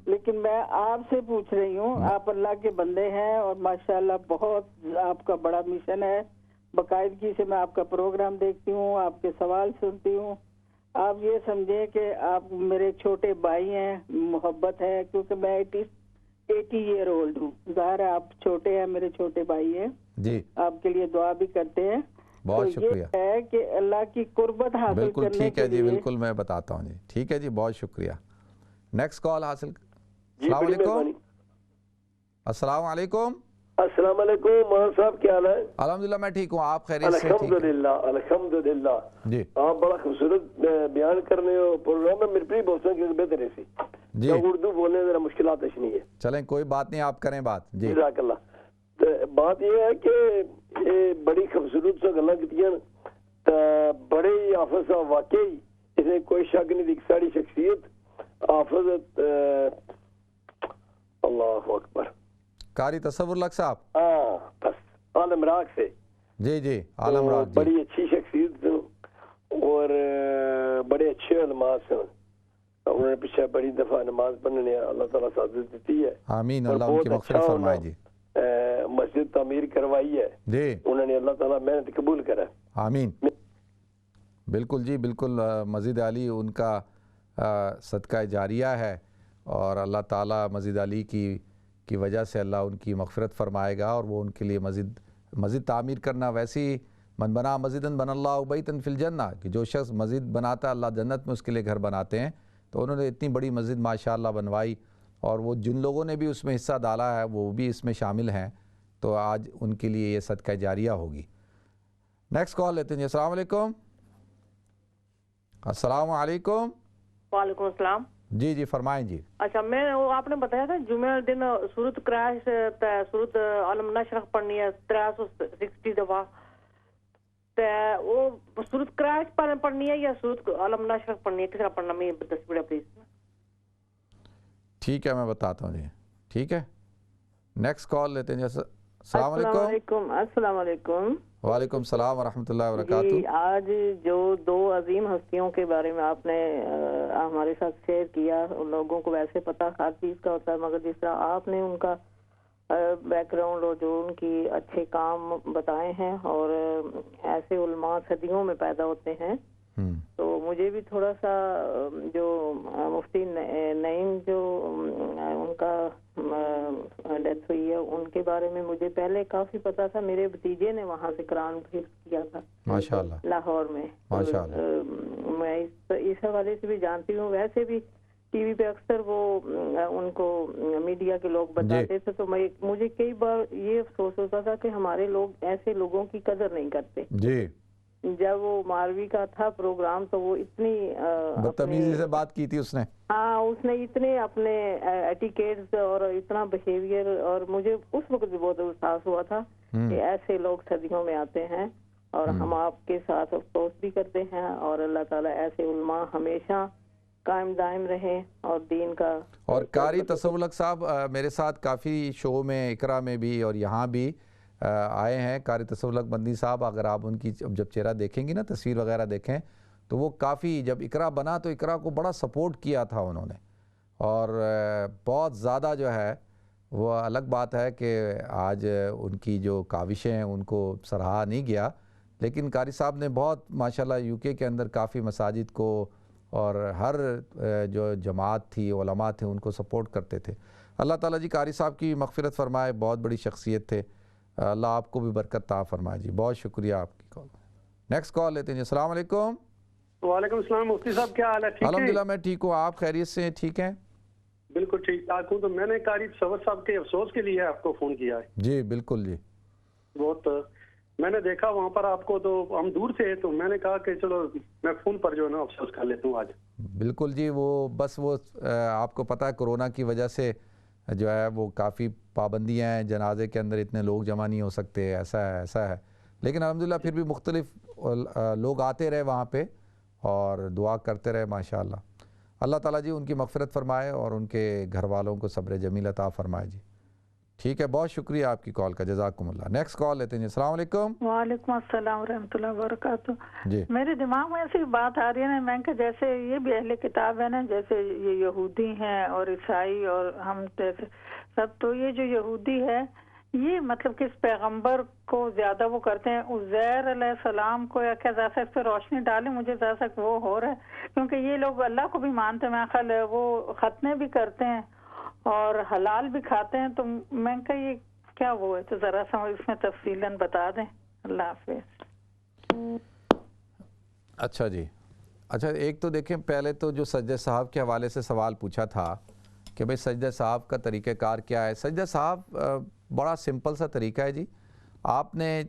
لیکن میں آپ سے پوچھ رہی ہوں، آپ اللہ کے بندے ہیں اور ماشاءاللہ بہت آپ کا بڑا مشن ہے، باقاعدگی سے میں آپ کا پروگرام دیکھتی ہوں، آپ کے سوال سنتی ہوں۔ آپ یہ سمجھیں کہ آپ میرے چھوٹے بھائی ہیں، محبت ہے، کیونکہ میں 80 ایئر اولڈ ہوں، ظاہر ہے آپ چھوٹے ہیں، میرے چھوٹے بھائی ہیں، جی آپ کے لیے دعا بھی کرتے ہیں۔ بہت تو شکریہ۔ یہ ہے کہ اللہ کی قربت حاصل بالکل کرنے ٹھیک کے ہے جی، لیے بالکل میں بتاتا ہوں جی، ٹھیک ہے جی، بہت شکریہ۔ نیکسٹ کال حاصل۔ جی السلام بڑی علیکم۔ مہربانی۔ السلام علیکم۔ السلام علیکم مولانا صاحب، کیا حال ہے؟ الحمدللہ میں ٹھیک ہوں، آپ خیریت سے؟ ٹھیک ہے الحمدللہ الحمدللہ۔ جی آپ بڑا خوبصورت بیان کرنے ہو پروگرام میں، میرے پری بہت کی بہتر ہے سی جی اردو بولنے ذرا مشکلات نہیں ہے۔ چلیں کوئی بات نہیں، آپ کریں بات۔ جی جزاک اللہ۔ تو بات یہ ہے کہ یہ بڑی خوبصورت سے گلاں کیتیاں، بڑے ہی حافظ صاحب واقعی اس میں کوئی شک نہیں دی، ساری شخصیت حافظ اللہ اکبر قاری تصور الحق صاحب، ہاں بس عالم راگ سے جی جی عالم راگ جی، بڑی اچھی شخصیت اور بڑے اچھے علماء ہیں، انہوں نے پیچھے بڑی دفعہ نماز پڑھنے اللہ تعالیٰ سعادت دیتی ہے، آمین، اور اللہ ان کی بہت مغفرت اچھا فرمائے جی۔ مسجد تعمیر کروائی ہے جی انہوں نے، اللہ تعالیٰ محنت قبول کرے۔ آمین، بالکل جی بالکل، مسجد علی ان کا صدقہ جاریہ ہے، اور اللہ تعالیٰ مسجد علی کی وجہ سے اللہ ان کی مغفرت فرمائے گا، اور وہ ان کے لیے مسجد تعمیر کرنا، ویسی من بنا مسجدن بن اللہ بیتن فی الجنہ، کہ جو شخص مسجد بناتا ہے اللہ جنت میں اس کے لیے گھر بناتے ہیں، تو انہوں نے اتنی بڑی مسجد ماشاءاللہ بنوائی، اور وہ جن لوگوں نے بھی اس میں حصہ ڈالا ہے وہ بھی اس میں شامل ہیں، تو آج ان کے لیے یہ صدقہ جاریہ ہوگی۔ نیکسٹ کال لیتے ہیں جی۔ السلام علیکم۔ السلام علیکم۔ وعلیکم السلام۔ جی جی فرمائیں جی۔ اچھا، میں وہ آپ نے بتایا تھا جمعہ دن سورت کراش سورت علم نشرح پڑھنی ہے 360 دفعہ، وہ سورت کراش پڑھنی ہے یا سورت علم نشرح پڑھنی ہے، کس طرح پڑھنا؟ میں تصویر پلیز۔ ٹھیک ہے میں بتاتا ہوں جی، ٹھیک ہے۔ نیکسٹ کال لیتے ہیں جی۔ السلام السلام علیکم۔ علیکم۔ السلام علیکم۔ وعلیکم السلام ورحمۃ اللہ وبرکاتہ۔ جی، آج جو دو عظیم ہستیوں کے بارے میں آپ نے ہمارے ساتھ شیئر کیا، ان لوگوں کو ویسے پتہ ہر چیز کا ہوتا ہے، مگر جس طرح آپ نے ان کا بیک گراؤنڈ اور جو ان کی اچھے کام بتائے ہیں، اور ایسے علماء صدیوں میں پیدا ہوتے ہیں، تو مجھے بھی تھوڑا سا جو مفتی نعیم جو ان کا ڈیتھ ہوئی ہے ان کے بارے میں مجھے پہلے کافی پتا تھا، میرے بھتیجے نے وہاں سے قرآن حفظ کیا تھا ماشاءاللہ لاہور میں، ماشاءاللہ، میں اس حوالے سے بھی جانتی ہوں، ویسے بھی ٹی وی پہ اکثر وہ ان کو میڈیا کے لوگ بتاتے تھے، تو مجھے کئی بار یہ افسوس ہوتا تھا کہ ہمارے لوگ ایسے لوگوں کی قدر نہیں کرتے۔ جی جب وہ ماروی کا تھا پروگرام تو وہ اتنی بدتمیزی سے بات کی تھی اس نے، ہاں اس نے اتنے اپنے ایٹیکیٹس اور اتنا بہیویئر، اور مجھے اس وقت بھی بہت احساس ہوا تھا کہ ایسے لوگ صدیوں میں آتے ہیں، اور ہم آپ کے ساتھ افسوس بھی کرتے ہیں، اور اللہ تعالیٰ ایسے علماء ہمیشہ قائم دائم رہیں اور دین کا۔ اور قاری تصور الحق صاحب میرے ساتھ کافی شو میں، اقرا میں بھی اور یہاں بھی آئے ہیں۔ قاری تصور الحق بندی صاحب، اگر آپ ان کی جب چہرہ دیکھیں گی نا، تصویر وغیرہ دیکھیں، تو وہ کافی، جب اقرا بنا تو اقرا کو بڑا سپورٹ کیا تھا انہوں نے، اور بہت زیادہ جو ہے وہ الگ بات ہے کہ آج ان کی جو کاوشیں ہیں ان کو سراہا نہیں گیا، لیکن قاری صاحب نے بہت ماشاءاللہ یو کے اندر کافی مساجد کو اور ہر جو جماعت تھی، علماء تھے، ان کو سپورٹ کرتے تھے۔ اللہ تعالیٰ جی قاری صاحب کی مغفرت فرمائے، بہت بڑی شخصیت تھے، اللہ آپ کو بھی برکت عطا فرمائے جی۔ بہت شکریہ آپ کی کال۔ نیکسٹ کال لیتے ہیں جی۔ السلام علیکم۔ وعلیکم السلام، مفتی صاحب کیا حال ہے؟ ٹھیک ہے؟ الحمدللہ میں ٹھیک ہوں، آپ خیریت سے ٹھیک ہیں؟ بالکل ٹھیک ٹھاک ہوں. تو میں نے قاری صور صاحب کے افسوس کے لیے آپ کو فون کیا ہے. جی بالکل جی. بہت میں نے دیکھا وہاں پر آپ کو, تو ہم دور تھے, تو میں نے کہا کہ چلو میں فون پر جو ہے نا افسوس کر لیتا ہوں آج. بالکل جی. وہ بس وہ آپ کو پتہ ہے کرونا کی وجہ سے جو ہے وہ کافی پابندیاں ہیں, جنازے کے اندر اتنے لوگ جمع نہیں ہو سکتے, ایسا ہے. لیکن الحمدللہ پھر بھی مختلف لوگ آتے رہے وہاں پہ اور دعا کرتے رہے ماشاءاللہ. اللہ تعالیٰ جی ان کی مغفرت فرمائے اور ان کے گھر والوں کو صبر جمیل عطا فرمائے جی. ٹھیک ہے, بہت شکریہ آپ کی کال کا, جزاکم اللہ. نیکسٹ کال لیتے ہیں جی. السلام علیکم. وعلیکم السلام ورحمۃ اللہ وبرکاتہ. جی میرے دماغ میں ایسی بات آ رہی ہے نا, میں کہ جیسے یہ بھی اہل کتاب ہے نا, جیسے یہ یہودی ہیں اور عیسائی اور ہم جیسے سب, تو یہ جو یہودی ہے یہ مطلب کس پیغمبر کو زیادہ وہ کرتے ہیں, عزیر علیہ السلام کو, یا کیا ذرا اس پہ روشنی ڈالیں مجھے ذرا سا وہ ہو رہا ہے, کیونکہ یہ لوگ اللہ کو بھی مانتے ہیں, میں خیال ہے وہ ختنے بھی کرتے ہیں اور حلال بھی کھاتے ہیں, تو میں کہ یہ کیا وہ ہے, تو ذرا سا اس میں تفصیلاً بتا دیں. اللہ حافظ. اچھا جی. اچھا ایک تو دیکھیں, پہلے تو جو سجدہ صاحب کے حوالے سے سوال پوچھا تھا کہ بھئی سجدہ صاحب کا طریقہ کار کیا ہے. سجدہ صاحب بڑا سمپل سا طریقہ ہے جی. آپ نے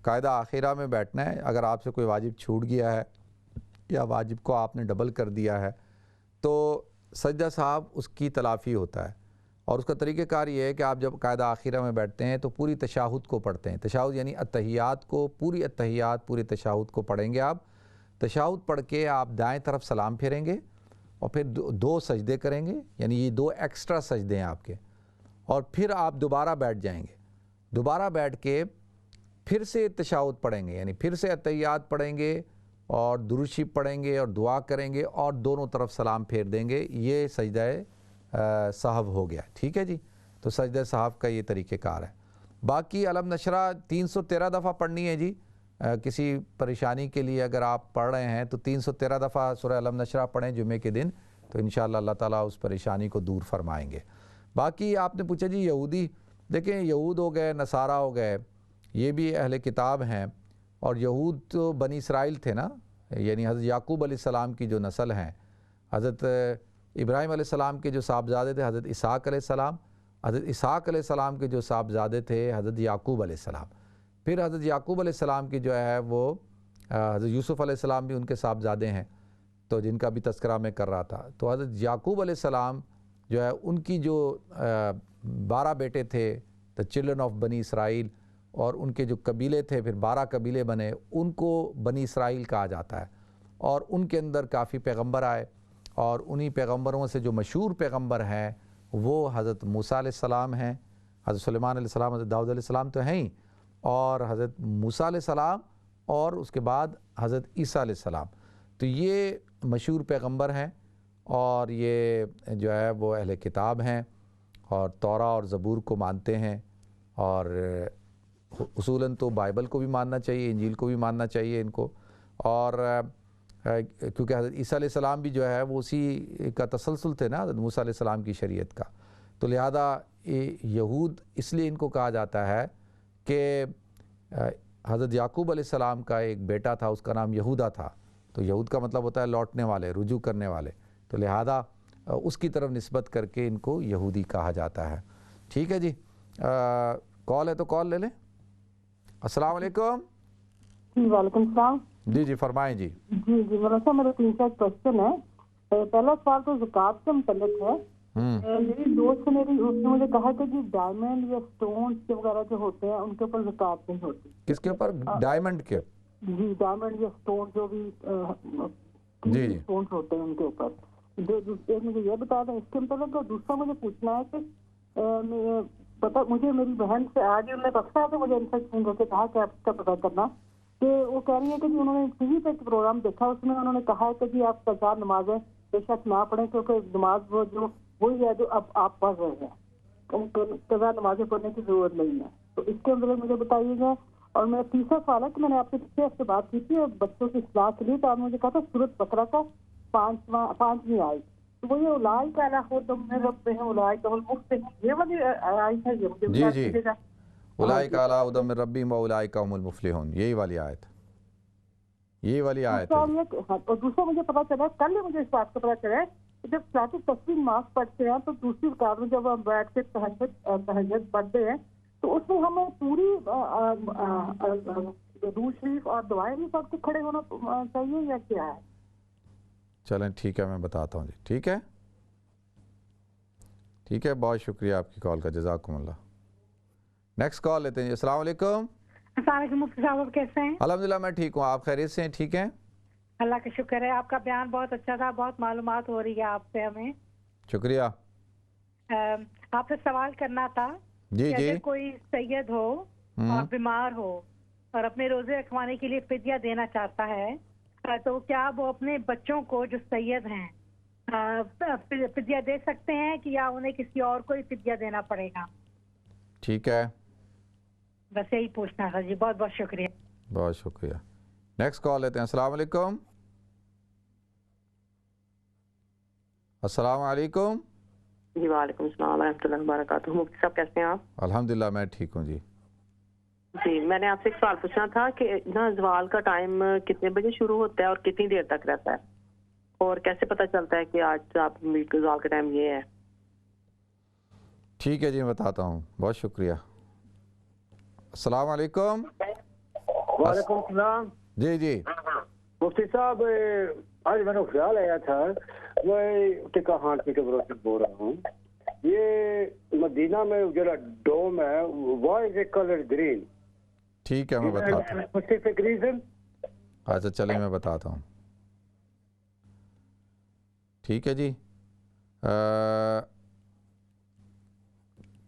قاعدہ آخرہ میں بیٹھنا ہے. اگر آپ سے کوئی واجب چھوٹ گیا ہے یا واجب کو آپ نے ڈبل کر دیا ہے تو سجدہ صاحب اس کی تلافی ہوتا ہے, اور اس کا طریقہ کار یہ ہے کہ آپ جب قاعدہ آخرہ میں بیٹھتے ہیں تو پوری تشہد کو پڑھتے ہیں. تشہد یعنی اتحیات کو, پوری اتحیات پوری تشہد کو پڑھیں گے آپ. تشہد پڑھ کے آپ دائیں طرف سلام پھیریں گے اور پھر دو سجدے کریں گے, یعنی یہ 2 ایکسٹرا سجدے ہیں آپ کے, اور پھر آپ دوبارہ بیٹھ جائیں گے. دوبارہ بیٹھ کے پھر سے تشہد پڑھیں گے, یعنی پھر سے اتحیات پڑھیں گے اور درود شریف پڑھیں گے اور دعا کریں گے اور دونوں طرف سلام پھیر دیں گے. یہ سجدہ صاحب ہو گیا. ٹھیک ہے جی. تو سجدہ صاحب کا یہ طریقہ کار ہے. باقی علم نشرہ 313 دفعہ پڑھنی ہے جی. کسی پریشانی کے لیے اگر آپ پڑھ رہے ہیں تو 313 دفعہ سورہ علم نشرہ پڑھیں جمعے کے دن, تو انشاءاللہ اللہ تعالیٰ اس پریشانی کو دور فرمائیں گے. باقی آپ نے پوچھا جی یہودی, دیکھیں یہود ہو گئے, نصارہ ہو گئے, یہ بھی اہل کتاب ہیں, اور یہود تو بنی اسرائیل تھے نا, یعنی حضرت یعقوب علیہ السلام کی جو نسل ہیں. حضرت ابراہیم علیہ السلام کے جو صاحبزادے تھے حضرت اسحاق علیہ السلام, حضرت اسحاق علیہ السلام کے جو صاحبزادے تھے حضرت یعقوب علیہ السلام, پھر حضرت یعقوب علیہ السلام کی جو ہے وہ حضرت یوسف علیہ السلام بھی ان کے صاحبزادے ہیں, تو جن کا بھی تذکرہ میں کر رہا تھا. تو حضرت یعقوب علیہ السلام جو ہے ان کی جو 12 بیٹے تھے, دا چلڈرن آف بنی اسرائیل, اور ان کے جو قبیلے تھے پھر 12 قبیلے بنے, ان کو بنی اسرائیل کہا جاتا ہے. اور ان کے اندر کافی پیغمبر آئے, اور انہی پیغمبروں سے جو مشہور پیغمبر ہیں وہ حضرت موسیٰ علیہ السلام ہیں, حضرت سلیمان علیہ السلام, حضرت داؤد علیہ السلام تو ہیں ہی, اور حضرت موسیٰ علیہ السلام, اور اس کے بعد حضرت عیسیٰ علیہ السلام. تو یہ مشہور پیغمبر ہیں, اور یہ جو ہے وہ اہل کتاب ہیں, اور توراہ اور زبور کو مانتے ہیں, اور اصولاً تو بائبل کو بھی ماننا چاہیے, انجیل کو بھی ماننا چاہیے ان کو. اور کیونکہ حضرت عیسیٰ علیہ السلام بھی جو ہے وہ اسی کا تسلسل تھے نا حضرت موسیٰ علیہ السلام کی شریعت کا, تو لہذا یہود اس لیے ان کو کہا جاتا ہے کہ حضرت یعقوب علیہ السلام کا ایک بیٹا تھا, اس کا نام یہودا تھا, تو یہود کا مطلب ہوتا ہے لوٹنے والے, رجوع کرنے والے, تو لہذا اس کی طرف نسبت کر کے ان کو یہودی کہا جاتا ہے. ٹھیک ہے جی. کال ہے تو کال لے لیں. السلام علیکم. وعلیکم السلام. جی جی فرمائیں جی. جی مولانا صاحب میرا 3 کوشچن ہے. پہلا سوال تو زکوٰۃ سے متعلق ہے. میری دوست نے مجھے کہا کہ جی ڈائمنڈ یا اسٹونس وغیرہ جو ہوتے ہیں ان کے اوپر زکوٰۃ نہیں ہوتی. کس کے اوپر؟ ڈائمنڈ کے؟ جی ڈائمنڈ یا اسٹون جو بھی جی اسٹونس ہوتے ہیں ان کے اوپر. ایک مجھے یہ بتا دیں اس کے متعلق, اور دوسرا مجھے پوچھنا ہے کہ پتا مجھے میری بہن سے آج انہوں نے پکڑا تو مجھے ان سے فون کر کے کہا کہ آپ اس کا پتہ کرنا, کہ وہ کہہ رہی ہے کہ جی انہوں نے ٹی وی پہ ایک پروگرام دیکھا, اس میں انہوں نے کہا ہے کہ جی آپ قضا نمازیں بے شک نہ پڑھیں کیونکہ نماز وہ جو وہی ہے جو اب آپ پڑھ رہے ہیں, قضا نمازیں پڑھنے کی ضرورت نہیں ہے. تو اس کے اندر مجھے بتائیے گا. اور میرا تیسرا سوال ہے کہ میں نے آپ سے پچھلے ہفتے بات کی تھی بچوں کی اصلاح کے لیے, تو آپ نے مجھے کہا تھا سورۃ بقرہ کا 5ویں آیت, تو وہ یہ اولئک علی ھدی من ربہم اولئک هم المفلحون, یہ والی آیت ہے. یہ مجھے جی جی اولئک علی ھدی من ربہم واولئک هم المفلحون, یہی والی آیت, یہی والی آیت ہے. اور دوسرا مجھے پتا چلا, کل ہی مجھے اس بات کا پتا چلا جب صلاۃ تسبیح نماز پڑھتے ہیں تو دوسری رکعت میں جب ہم بیٹھ کے تہجد پڑھتے ہیں تو اس میں ہمیں پوری درود شریف اور دعائیں بھی پڑھ کے کھڑے ہونا چاہیے یا کیا ہے؟ چلیں ٹھیک ہے، میں بتاتا ہوں جی. ٹھیک ہے ٹھیک ہے، بہت شکریہ آپ کی کال کا، جزاکم اللہ. نیکسٹ کال لیتے ہیں جی. السلام علیکم. السلام علیکم مفتی صاحب، کیسے ہیں؟ الحمدللہ میں ٹھیک ہوں، آپ خیریت سے ہیں؟ ٹھیک ہیں، اللہ کا شکر ہے. آپ کا بیان بہت اچھا تھا، بہت معلومات ہو رہی ہے آپ سے ہمیں. شکریہ. آپ سے سوال کرنا تھا جی کہ جی. اگر کوئی سید ہو اور بیمار ہو اور اپنے روزے رکھوانے کے لیے فدیہ دینا چاہتا ہے تو کیا وہ اپنے بچوں کو جو سید ہیں فدیہ دے سکتے ہیں کہ یا انہیں کسی اور کو ہی فدیہ دینا پڑے گا؟ ٹھیک ہے، بس یہی پوچھنا تھا جی. بہت بہت شکریہ. بہت شکریہ. نیکسٹ کال لیتے ہیں. السلام علیکم. السلام علیکم. جی وعلیکم السلام ورحمۃ اللہ وبرکاتہ. مفتی صاحب کیسے ہیں آپ؟ الحمدللہ میں ٹھیک ہوں جی. جی میں نے آپ سے ایک سوال پوچھنا تھا کہ نا زوال کا ٹائم کتنے بجے شروع ہوتا ہے اور کتنی دیر تک رہتا ہے، اور کیسے پتہ چلتا ہے کہ آج آپ زوال کا ٹائم یہ ہے؟ ٹھیک ہے جی، میں بتاتا ہوں. بہت شکریہ. السلام علیکم. وعلیکم السلام. جی جی. مفتی صاحب آج میں نے خیال آیا تھا، میں ٹکا خان کی قبروں سے بول رہا ہوں. یہ مدینہ میں جو ڈوم ہے why is a colour green? ٹھیک ہے میں بتاتا ہوں. Specific reason? اچھا چلیں میں بتاتا ہوں. ٹھیک ہے جی.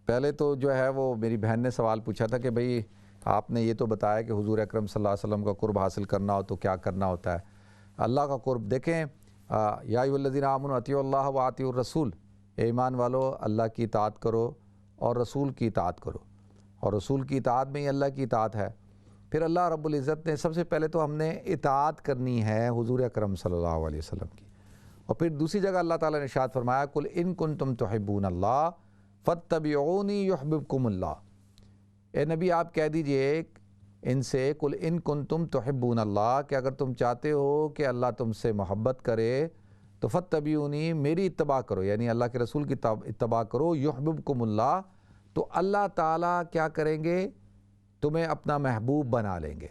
پہلے تو جو ہے وہ میری بہن نے سوال پوچھا تھا کہ بھئی آپ نے یہ تو بتایا کہ حضور اکرم صلی اللہ علیہ وسلم کا قرب حاصل کرنا ہو تو کیا کرنا ہوتا ہے. اللہ کا قرب دیکھیں، یا ایھا الذین آمنوا اطیعوا اللہ واطیعوا الرسول، اے ایمان والو اللہ کی اطاعت کرو اور رسول کی اطاعت کرو، اور رسول کی اطاعت میں ہی اللہ کی اطاعت ہے. پھر اللہ رب العزت نے سب سے پہلے تو ہم نے اطاعت کرنی ہے حضور اکرم صلی اللہ علیہ وسلم کی، اور پھر دوسری جگہ اللہ تعالیٰ نے ارشاد فرمایا قل ان کنتم تحبون اللہ فاتبعونی یحببکم اللہ. اے نبی آپ کہہ دیجئے ان سے قل ان کنتم تحبون اللہ، کہ اگر تم چاہتے ہو کہ اللہ تم سے محبت کرے تو فاتبعونی، میری اتباع کرو، یعنی اللہ کے رسول کی اتباع کرو. یحببکم اللہ، تو اللہ تعالیٰ کیا کریں گے؟ تمہیں اپنا محبوب بنا لیں گے.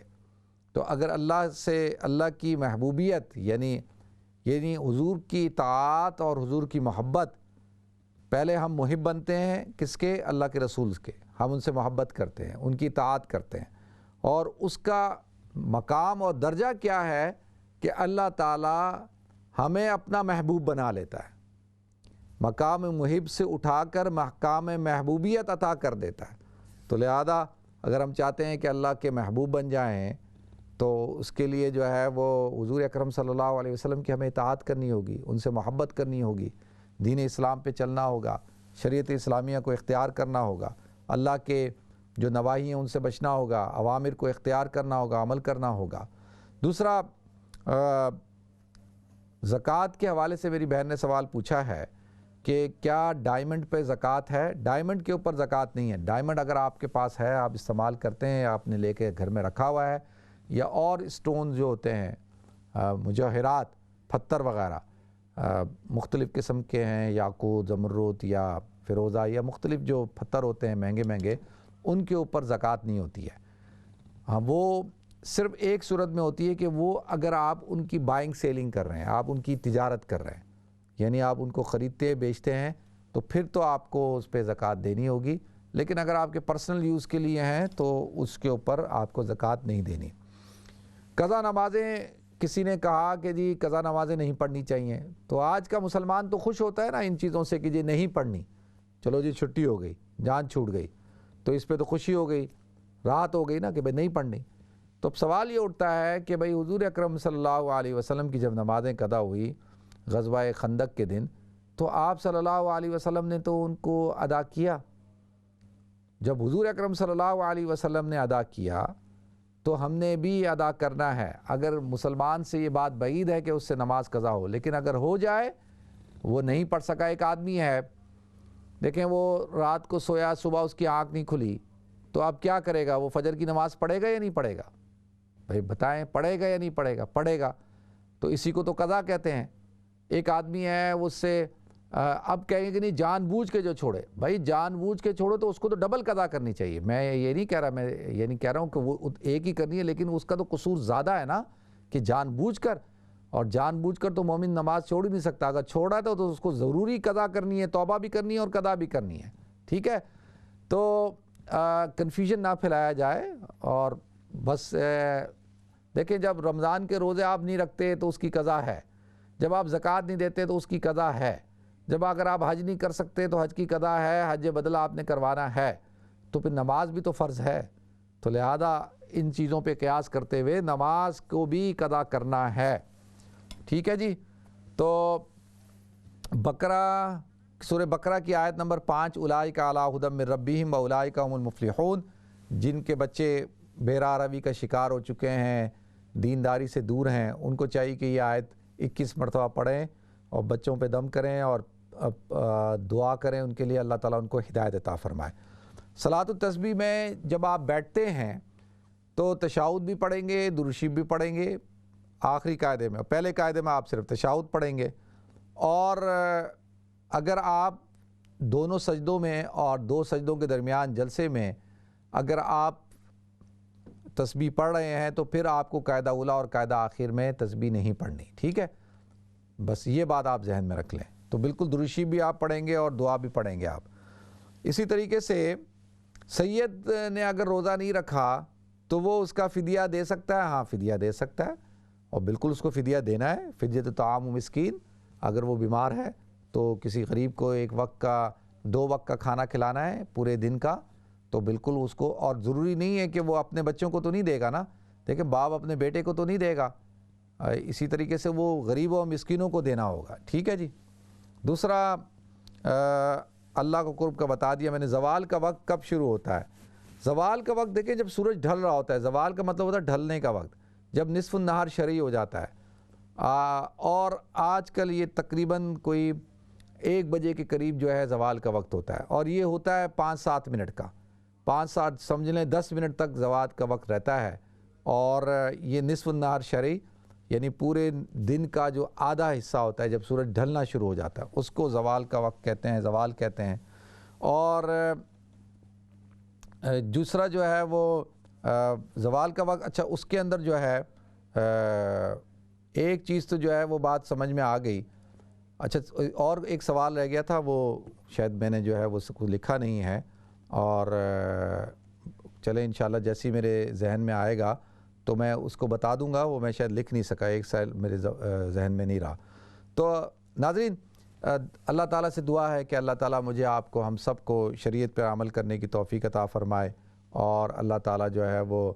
تو اگر اللہ سے اللہ کی محبوبیت یعنی حضور کی اطاعت اور حضور کی محبت، پہلے ہم محب بنتے ہیں کس کے؟ اللہ کے رسول کے. ہم ان سے محبت کرتے ہیں، ان کی اطاعت کرتے ہیں، اور اس کا مقام اور درجہ کیا ہے کہ اللہ تعالیٰ ہمیں اپنا محبوب بنا لیتا ہے، مقام محب سے اٹھا کر مقام محبوبیت عطا کر دیتا ہے. تو لہذا اگر ہم چاہتے ہیں کہ اللہ کے محبوب بن جائیں تو اس کے لیے جو ہے وہ حضور اکرم صلی اللہ علیہ وسلم کی ہمیں اطاعت کرنی ہوگی، ان سے محبت کرنی ہوگی، دین اسلام پہ چلنا ہوگا، شریعت اسلامیہ کو اختیار کرنا ہوگا، اللہ کے جو نواہی ہیں ان سے بچنا ہوگا، اوامر کو اختیار کرنا ہوگا، عمل کرنا ہوگا. دوسرا زکوٰۃ کے حوالے سے میری بہن نے سوال پوچھا ہے کہ کیا ڈائمنڈ پہ زکوٰۃ ہے؟ ڈائمنڈ کے اوپر زکوٰۃ نہیں ہے. ڈائمنڈ اگر آپ کے پاس ہے، آپ استعمال کرتے ہیں، آپ نے لے کے گھر میں رکھا ہوا ہے، یا اور اسٹون جو ہوتے ہیں مجوہرات، پتھر وغیرہ مختلف قسم کے ہیں، یاقوت، زمرد یا فیروزہ، یا مختلف جو پتھر ہوتے ہیں مہنگے مہنگے، ان کے اوپر زکوٰۃ نہیں ہوتی ہے. ہاں وہ صرف ایک صورت میں ہوتی ہے کہ وہ اگر آپ ان کی بائنگ سیلنگ کر رہے ہیں، آپ ان کی تجارت کر رہے ہیں، یعنی آپ ان کو خریدتے بیچتے ہیں، تو پھر تو آپ کو اس پہ زکوٰۃ دینی ہوگی. لیکن اگر آپ کے پرسنل یوز کے لیے ہیں تو اس کے اوپر آپ کو زکوٰۃ نہیں دینی. قضا نمازیں کسی نے کہا کہ جی قضا نمازیں نہیں پڑھنی چاہیے، تو آج کا مسلمان تو خوش ہوتا ہے نا ان چیزوں سے کہ جی نہیں پڑھنی، چلو جی چھٹی ہو گئی، جان چھوٹ گئی، تو اس پہ تو خوشی ہو گئی، راحت ہو گئی نا کہ بھئی نہیں پڑھنی. تو اب سوال یہ اٹھتا ہے کہ بھئی حضور اکرم صلی اللہ علیہ وسلم کی جب نمازیں قضا ہوئی غزوہ خندق کے دن، تو آپ صلی اللہ علیہ وسلم نے تو ان کو ادا کیا. جب حضور اکرم صلی اللہ علیہ وسلم نے ادا کیا تو ہم نے بھی ادا کرنا ہے. اگر مسلمان سے یہ بات بعید ہے کہ اس سے نماز قضا ہو، لیکن اگر ہو جائے، وہ نہیں پڑھ سکا، ایک آدمی ہے دیکھیں وہ رات کو سویا، صبح اس کی آنکھ نہیں کھلی، تو اب کیا کرے گا؟ وہ فجر کی نماز پڑھے گا یا نہیں پڑھے گا؟ بھائی بتائیں، پڑھے گا یا نہیں پڑھے گا؟ پڑھے گا. تو اسی کو تو قضا کہتے ہیں. ایک آدمی ہے اس سے اب کہیں گے کہ نہیں جان بوجھ کے جو چھوڑے، بھائی جان بوجھ کے چھوڑو تو اس کو تو ڈبل قضا کرنی چاہیے. میں یہ نہیں کہہ رہا، میں یہ نہیں کہہ رہا ہوں کہ وہ ایک ہی کرنی ہے، لیکن اس کا تو قصور زیادہ ہے نا کہ جان بوجھ کر. اور جان بوجھ کر تو مومن نماز چھوڑ ہی نہیں سکتا. اگر چھوڑا تو اس کو ضروری قضا کرنی ہے، توبہ بھی کرنی ہے اور قضا بھی کرنی ہے. ٹھیک ہے، تو کنفیوژن نہ پھیلایا جائے. اور بس دیکھیں، جب رمضان کے روزے آپ نہیں رکھتے تو اس کی قضا ہے، جب آپ زکوٰۃ نہیں دیتے تو اس کی قضا ہے، جب اگر آپ حج نہیں کر سکتے تو حج کی قضا ہے، حج بدلہ آپ نے کروانا ہے. تو پھر نماز بھی تو فرض ہے. تو لہذا ان چیزوں پہ قیاس کرتے ہوئے نماز کو بھی قضا کرنا ہے. ٹھیک ہے جی. تو بقرہ، سورہ بقرہ کی آیت نمبر 5، اولئک علی ھدی من ربہم واولئک ھم المفلحون، جن کے بچے بے راہ روی کا شکار ہو چکے ہیں، دینداری سے دور ہیں، ان کو چاہیے کہ یہ آیت 21 مرتبہ پڑھیں اور بچوں پہ دم کریں اور دعا کریں ان کے لیے، اللہ تعالیٰ ان کو ہدایت عطا فرمائے. صلاۃ التسبیح میں جب آپ بیٹھتے ہیں تو تشہد بھی پڑھیں گے، درود شریف بھی پڑھیں گے آخری قاعدے میں. پہلے قاعدے میں آپ صرف تشہد پڑھیں گے. اور اگر آپ دونوں سجدوں میں اور 2 سجدوں کے درمیان جلسے میں اگر آپ تسبیح پڑھ رہے ہیں تو پھر آپ کو قاعدہ اولیٰ اور قاعدہ آخر میں تسبیح نہیں پڑھنی. ٹھیک ہے، بس یہ بات آپ ذہن میں رکھ لیں. تو بالکل درود شریف بھی آپ پڑھیں گے اور دعا بھی پڑھیں گے آپ. اسی طریقے سے سید نے اگر روزہ نہیں رکھا تو وہ اس کا فدیہ دے سکتا ہے. ہاں، فدیہ دے سکتا ہے اور بالکل اس کو فدیہ دینا ہے. فدیۃ طعام مسکین، اگر وہ بیمار ہے تو کسی غریب کو 1 وقت کا 2 وقت کا کھانا کھلانا ہے پورے دن کا، تو بالکل اس کو. اور ضروری نہیں ہے کہ وہ اپنے بچوں کو تو نہیں دے گا نا، دیکھیں باپ اپنے بیٹے کو تو نہیں دے گا، اسی طریقے سے وہ غریبوں اور مسکینوں کو دینا ہوگا. ٹھیک ہے جی. دوسرا اللہ کو قرب کا بتا دیا میں نے. زوال کا وقت کب شروع ہوتا ہے؟ زوال کا وقت دیکھیں جب سورج ڈھل رہا ہوتا ہے. زوال کا مطلب ہوتا ہے ڈھلنے کا وقت، جب نصف النہار شرعی ہو جاتا ہے. اور آج کل یہ تقریباً کوئی 1 بجے کے قریب جو ہے زوال کا وقت ہوتا ہے، اور یہ ہوتا ہے 5-7 منٹ کا. 5-7 سمجھ لیں 10 منٹ تک زوال کا وقت رہتا ہے. اور یہ نصف النہار شرعی یعنی پورے دن کا جو آدھا حصہ ہوتا ہے جب سورج ڈھلنا شروع ہو جاتا ہے اس کو زوال کا وقت کہتے ہیں، زوال کہتے ہیں. اور دوسرا جو ہے وہ زوال کا وقت. اچھا، اس کے اندر جو ہے ایک چیز تو جو ہے وہ بات سمجھ میں آ گئی. اچھا، اور ایک سوال رہ گیا تھا، وہ شاید میں نے جو ہے وہ کو لکھا نہیں ہے، اور چلیں انشاءاللہ جیسی میرے ذہن میں آئے گا تو میں اس کو بتا دوں گا. وہ میں شاید لکھ نہیں سکا، ایک سائل میرے ذہن میں نہیں رہا. تو ناظرین، اللہ تعالیٰ سے دعا ہے کہ اللہ تعالیٰ مجھے آپ کو ہم سب کو شریعت پر عمل کرنے کی توفیق عطا فرمائے، اور اللہ تعالیٰ جو ہے وہ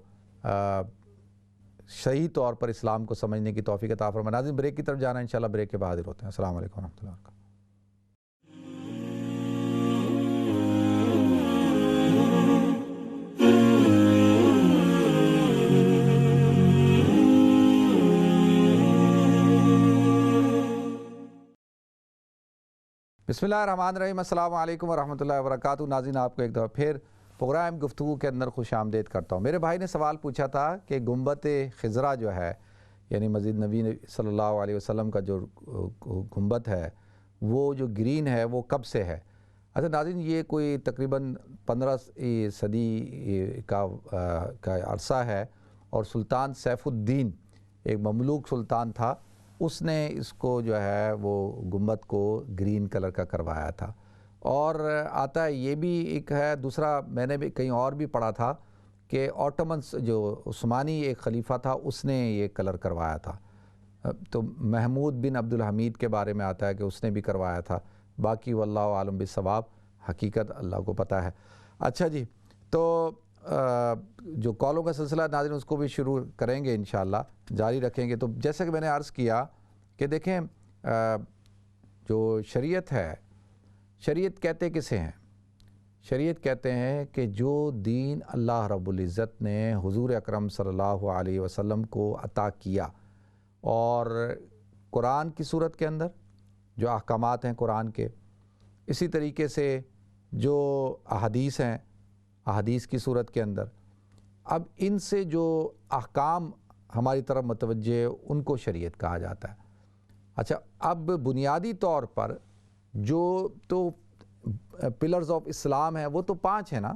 صحیح طور پر اسلام کو سمجھنے کی توفیق عطا فرمائے. ناظرین، بریک کی طرف جانا ہے، انشاءاللہ بریک کے بعد حاضر ہوتے ہیں. السلام علیکم ورحمۃ اللہ وبرکاتہ. بسم اللہ الرحمن الرحیم. السلام علیکم ورحمۃ اللہ وبرکاتہ. ناظرین، آپ کو ایک دفعہ پھر پروگرام گفتگو کے اندر خوش آمدید کرتا ہوں. میرے بھائی نے سوال پوچھا تھا کہ گنبد خضرا جو ہے، یعنی مسجد نبی صلی اللہ علیہ وسلم کا جو گنبد ہے وہ جو گرین ہے وہ کب سے ہے؟ اچھا ناظرین، یہ کوئی تقریباً 15 صدی کا عرصہ ہے، اور سلطان سیف الدین ایک مملوک سلطان تھا، اس نے اس کو جو ہے وہ گنبد کو گرین کلر کا کروایا تھا. اور آتا ہے یہ بھی ایک ہے. دوسرا میں نے بھی کہیں اور بھی پڑھا تھا کہ آٹومنس جو عثمانی ایک خلیفہ تھا اس نے یہ کلر کروایا تھا. تو محمود بن عبد الحمید کے بارے میں آتا ہے کہ اس نے بھی کروایا تھا. باقی واللہ عالم بالصواب، حقیقت اللہ کو پتہ ہے. اچھا جی، تو جو کالوں کا سلسلہ ناظرین اس کو بھی شروع کریں گے انشاءاللہ، جاری رکھیں گے. تو جیسا کہ میں نے عرض کیا کہ دیکھیں جو شریعت ہے، شریعت کہتے کسے ہیں؟ شریعت کہتے ہیں کہ جو دین اللہ رب العزت نے حضور اکرم صلی اللہ علیہ وسلم کو عطا کیا، اور قرآن کی صورت کے اندر جو احکامات ہیں قرآن کے، اسی طریقے سے جو احادیث ہیں احادیث کی صورت کے اندر. اب ان سے جو احکام ہماری طرف متوجہ ان کو شریعت کہا جاتا ہے. اچھا، اب بنیادی طور پر جو تو پلرز آف اسلام ہیں وہ تو 5 ہیں نا.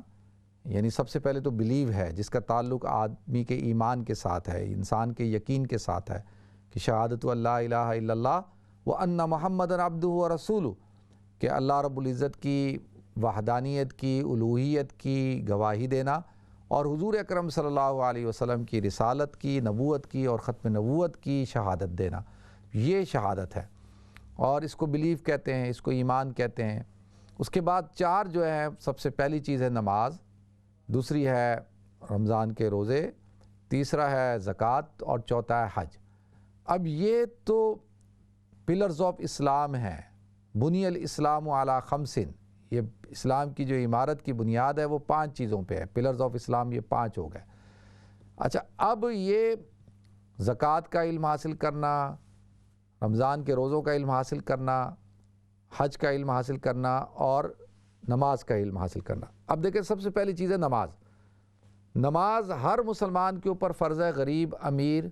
یعنی سب سے پہلے تو بلیو ہے، جس کا تعلق آدمی کے ایمان کے ساتھ ہے، انسان کے یقین کے ساتھ ہے، کہ شہادت اللہ الہ الا اللہ وان محمد عبدہ ورسولہ، کہ اللہ رب العزت کی وحدانیت کی، الوہیت کی گواہی دینا، اور حضور اکرم صلی اللہ علیہ وسلم کی رسالت کی، نبوت کی اور ختم نبوت کی شہادت دینا. یہ شہادت ہے اور اس کو بلیو کہتے ہیں، اس کو ایمان کہتے ہیں. اس کے بعد 4 جو ہے، سب سے پہلی چیز ہے نماز، دوسری ہے رمضان کے روزے، تیسرا ہے زکوٰۃ اور چوتھا ہے حج. اب یہ تو پلرز آف اسلام ہیں. بنی الاسلام علی 5، یہ اسلام کی جو عمارت کی بنیاد ہے وہ 5 چیزوں پہ ہے. پلرز آف اسلام یہ 5 ہو گئے. اچھا، اب یہ زکوٰۃ کا علم حاصل کرنا، رمضان کے روزوں کا علم حاصل کرنا، حج کا علم حاصل کرنا اور نماز کا علم حاصل کرنا. اب دیکھیں، سب سے پہلی چیز ہے نماز. نماز ہر مسلمان کے اوپر فرض ہے، غریب امیر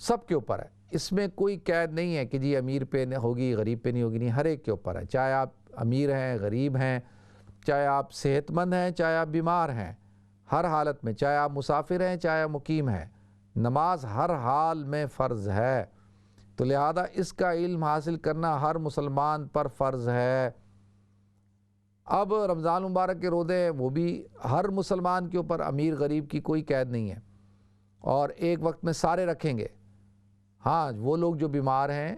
سب کے اوپر ہے. اس میں کوئی قید نہیں ہے کہ جی امیر پہ ہوگی غریب پہ نہیں ہوگی، نہیں، ہر ایک کے اوپر ہے. چاہے آپ امیر ہیں، غریب ہیں، چاہے آپ صحت مند ہیں، چاہے آپ بیمار ہیں، ہر حالت میں، چاہے آپ مسافر ہیں، چاہے آپ مقیم ہیں، نماز ہر حال میں فرض ہے. تو لہذا اس کا علم حاصل کرنا ہر مسلمان پر فرض ہے. اب رمضان مبارک کے روزے وہ بھی ہر مسلمان کے اوپر، امیر غریب کی کوئی قید نہیں ہے، اور ایک وقت میں سارے رکھیں گے. ہاں، وہ لوگ جو بیمار ہیں،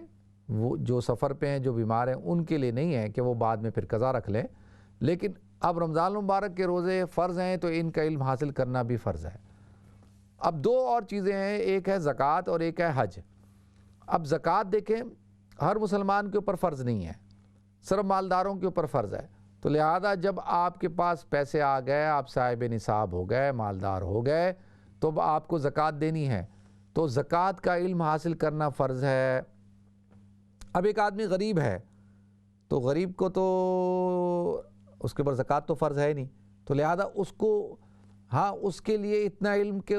وہ جو سفر پہ ہیں، جو بیمار ہیں، ان کے لیے نہیں ہے کہ وہ بعد میں پھر قضا رکھ لیں. لیکن اب رمضان مبارک کے روزے فرض ہیں تو ان کا علم حاصل کرنا بھی فرض ہے. اب 2 اور چیزیں ہیں، ایک ہے زکوٰۃ اور ایک ہے حج. اب زکوٰۃ دیکھیں، ہر مسلمان کے اوپر فرض نہیں ہے، صرف مالداروں کے اوپر فرض ہے. تو لہذا جب آپ کے پاس پیسے آ گئے، آپ صاحب نصاب ہو گئے، مالدار ہو گئے، تو اب آپ کو زکوٰۃ دینی ہے. تو زکوٰۃ کا علم حاصل کرنا فرض ہے. اب ایک آدمی غریب ہے تو غریب کو تو اس کے اوپر زکوٰۃ تو فرض ہے نہیں، تو لہذا اس کو، ہاں، اس کے لیے اتنا علم کہ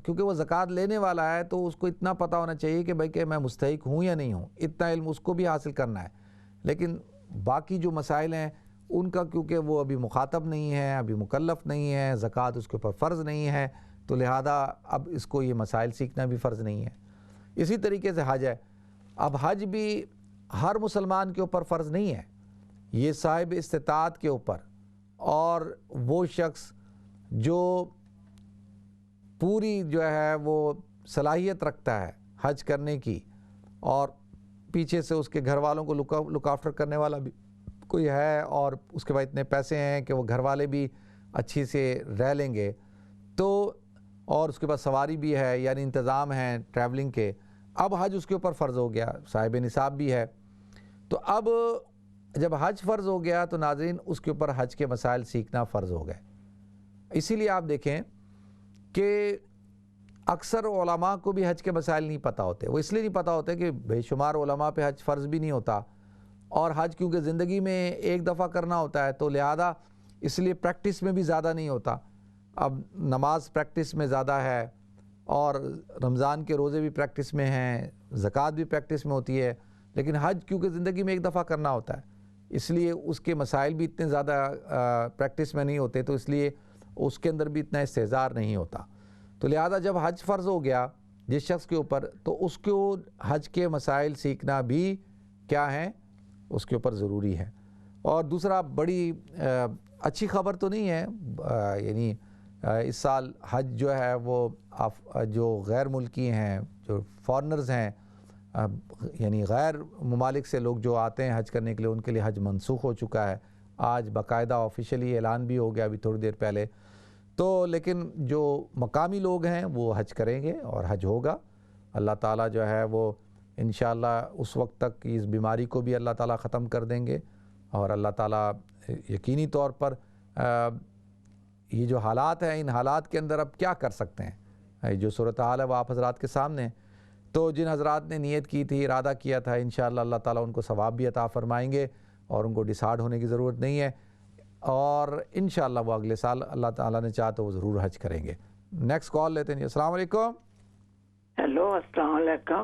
کیونکہ وہ زکوٰۃ لینے والا ہے تو اس کو اتنا پتہ ہونا چاہیے کہ بھائی کہ میں مستحق ہوں یا نہیں ہوں، اتنا علم اس کو بھی حاصل کرنا ہے. لیکن باقی جو مسائل ہیں ان کا، کیونکہ وہ ابھی مخاطب نہیں ہے، ابھی مکلف نہیں ہے، زکوٰۃ اس کے اوپر فرض نہیں ہے، تو لہذا اب اس کو یہ مسائل سیکھنا بھی فرض نہیں ہے. اسی طریقے سے حج ہے. اب حج بھی ہر مسلمان کے اوپر فرض نہیں ہے، یہ صاحب استطاعت کے اوپر، اور وہ شخص جو پوری جو ہے وہ صلاحیت رکھتا ہے حج کرنے کی، اور پیچھے سے اس کے گھر والوں کو لک آفٹر کرنے والا بھی کوئی ہے، اور اس کے بعد اتنے پیسے ہیں کہ وہ گھر والے بھی اچھی سے رہ لیں گے، تو اور اس کے بعد سواری بھی ہے، یعنی انتظام ہیں ٹریولنگ کے. اب حج اس کے اوپر فرض ہو گیا، صاحب نصاب بھی ہے. تو اب جب حج فرض ہو گیا تو ناظرین اس کے اوپر حج کے مسائل سیکھنا فرض ہو گئے. اسی لیے آپ دیکھیں کہ اکثر علماء کو بھی حج کے مسائل نہیں پتہ ہوتے. وہ اس لیے نہیں پتہ ہوتے کہ بے شمار علماء پہ حج فرض بھی نہیں ہوتا، اور حج کیونکہ زندگی میں ایک دفعہ کرنا ہوتا ہے تو لہذا اس لیے پریکٹس میں بھی زیادہ نہیں ہوتا. اب نماز پریکٹس میں زیادہ ہے، اور رمضان کے روزے بھی پریکٹس میں ہیں، زکوٰۃ بھی پریکٹس میں ہوتی ہے، لیکن حج کیونکہ زندگی میں ایک دفعہ کرنا ہوتا ہے اس لیے اس کے مسائل بھی اتنے زیادہ پریکٹس میں نہیں ہوتے، تو اس لیے اس کے اندر بھی اتنا استحضار نہیں ہوتا. تو لہذا جب حج فرض ہو گیا جس شخص کے اوپر، تو اس کو حج کے مسائل سیکھنا بھی کیا ہیں، اس کے اوپر ضروری ہے. اور دوسرا، بڑی اچھی خبر تو نہیں ہے، یعنی اس سال حج جو ہے وہ جو غیر ملکی ہیں، جو فارنرز ہیں، یعنی غیر ممالک سے لوگ جو آتے ہیں حج کرنے کے لیے، ان کے لیے حج منسوخ ہو چکا ہے. آج باقاعدہ آفیشلی اعلان بھی ہو گیا ابھی تھوڑی دیر پہلے. تو لیکن جو مقامی لوگ ہیں وہ حج کریں گے اور حج ہوگا. اللہ تعالیٰ جو ہے وہ انشاءاللہ اس وقت تک اس بیماری کو بھی اللہ تعالیٰ ختم کر دیں گے، اور اللہ تعالیٰ یقینی طور پر یہ جو حالات ہیں، ان حالات کے اندر اب کیا کر سکتے ہیں، جو صورتحال ہے وہ آپ حضرات کے سامنے. تو جن حضرات نے نیت کی تھی، ارادہ کیا تھا، انشاءاللہ اللہ تعالیٰ ان کو ثواب بھی عطا فرمائیں گے، اور ان کو ڈسہارڈ ہونے کی ضرورت نہیں ہے، اور انشاءاللہ وہ اگلے سال اللہ تعالیٰ نے چاہا تو وہ ضرور حج کریں گے. نیکسٹ کال لیتے ہیں. السلام علیکم. ہیلو، السلام علیکم.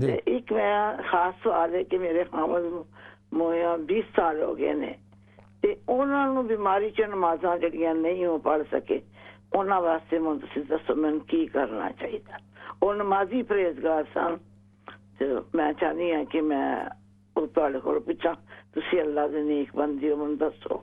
ਤੇ ਇੱਕ ਮੇਰਾ ਖਾਸ ਸਵਾਲ ਹੈ ਕਿ ਮੇਰੇ ਖਾਮਦ ਨੂੰ ਮੋਇਆ 20 ਸਾਲ ਹੋ ਗਏ ਨੇ ਤੇ ਉਹਨਾਂ ਨੂੰ ਬਿਮਾਰੀ ਚ ਨਮਾਜ਼ਾਂ ਜਿਹੜੀਆਂ ਨਹੀਂ ਉਹ ਪੜ ਸਕੇ, ਉਹਨਾਂ ਵਾਸਤੇ ਮੈਨੂੰ ਤੁਸੀਂ ਦੱਸੋ ਮੈਨੂੰ ਕੀ ਕਰਨਾ ਚਾਹੀਦਾ। ਉਹ ਨਮਾਜ਼ੀ ਪਰਹੇਜ਼ਗਾਰ ਸਨ ਤੇ ਮੈਂ ਚਾਹਨੀ ਹਾਂ ਕਿ ਮੈਂ ਉਹ ਤੁਹਾਡੇ ਕੋਲ ਪੁੱਛਾਂ, ਤੁਸੀਂ ਅੱਲਾ ਦੇ ਨੇਕ ਬੰਦੇ ਹੋ, ਮੈਨੂੰ ਦੱਸੋ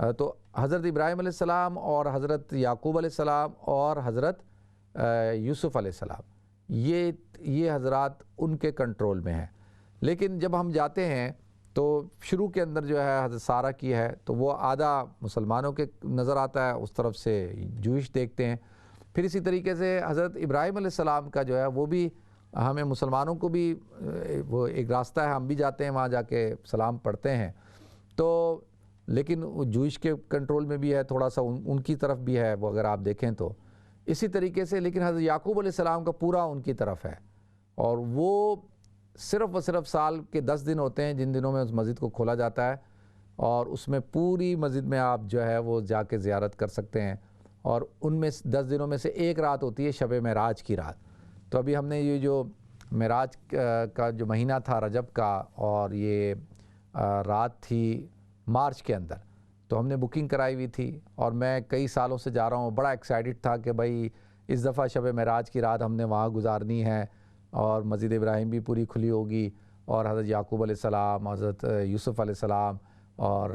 تو حضرت ابراہیم علیہ السلام اور حضرت یعقوب علیہ السلام اور حضرت یوسف علیہ السلام یہ حضرات ان کے کنٹرول میں ہیں. لیکن جب ہم جاتے ہیں تو شروع کے اندر جو ہے حضرت سارہ کی ہے تو وہ آدھا مسلمانوں کے نظر آتا ہے, اس طرف سے جوئش دیکھتے ہیں. پھر اسی طریقے سے حضرت ابراہیم علیہ السلام کا جو ہے وہ بھی ہمیں مسلمانوں کو بھی وہ ایک راستہ ہے, ہم بھی جاتے ہیں وہاں جا کے سلام پڑھتے ہیں. تو لیکن وہ جوئش کے کنٹرول میں بھی ہے, تھوڑا سا ان کی طرف بھی ہے وہ, اگر آپ دیکھیں تو اسی طریقے سے. لیکن حضرت یعقوب علیہ السلام کا پورا ان کی طرف ہے, اور وہ صرف سال کے 10 دن ہوتے ہیں جن دنوں میں اس مسجد کو کھولا جاتا ہے, اور اس میں پوری مسجد میں آپ جو ہے وہ جا کے زیارت کر سکتے ہیں. اور ان میں 10 دنوں میں سے ایک رات ہوتی ہے شب معراج کی رات. تو ابھی ہم نے یہ جو معراج کا جو مہینہ تھا رجب کا, اور یہ رات تھی مارچ کے اندر, تو ہم نے بکنگ کرائی ہوئی تھی, اور میں کئی سالوں سے جا رہا ہوں, بڑا ایکسائٹڈ تھا کہ بھائی اس دفعہ شب معراج کی رات ہم نے وہاں گزارنی ہے, اور مسجد ابراہیم بھی پوری کھلی ہوگی, اور حضرت یعقوب علیہ السلام, حضرت یوسف علیہ السلام اور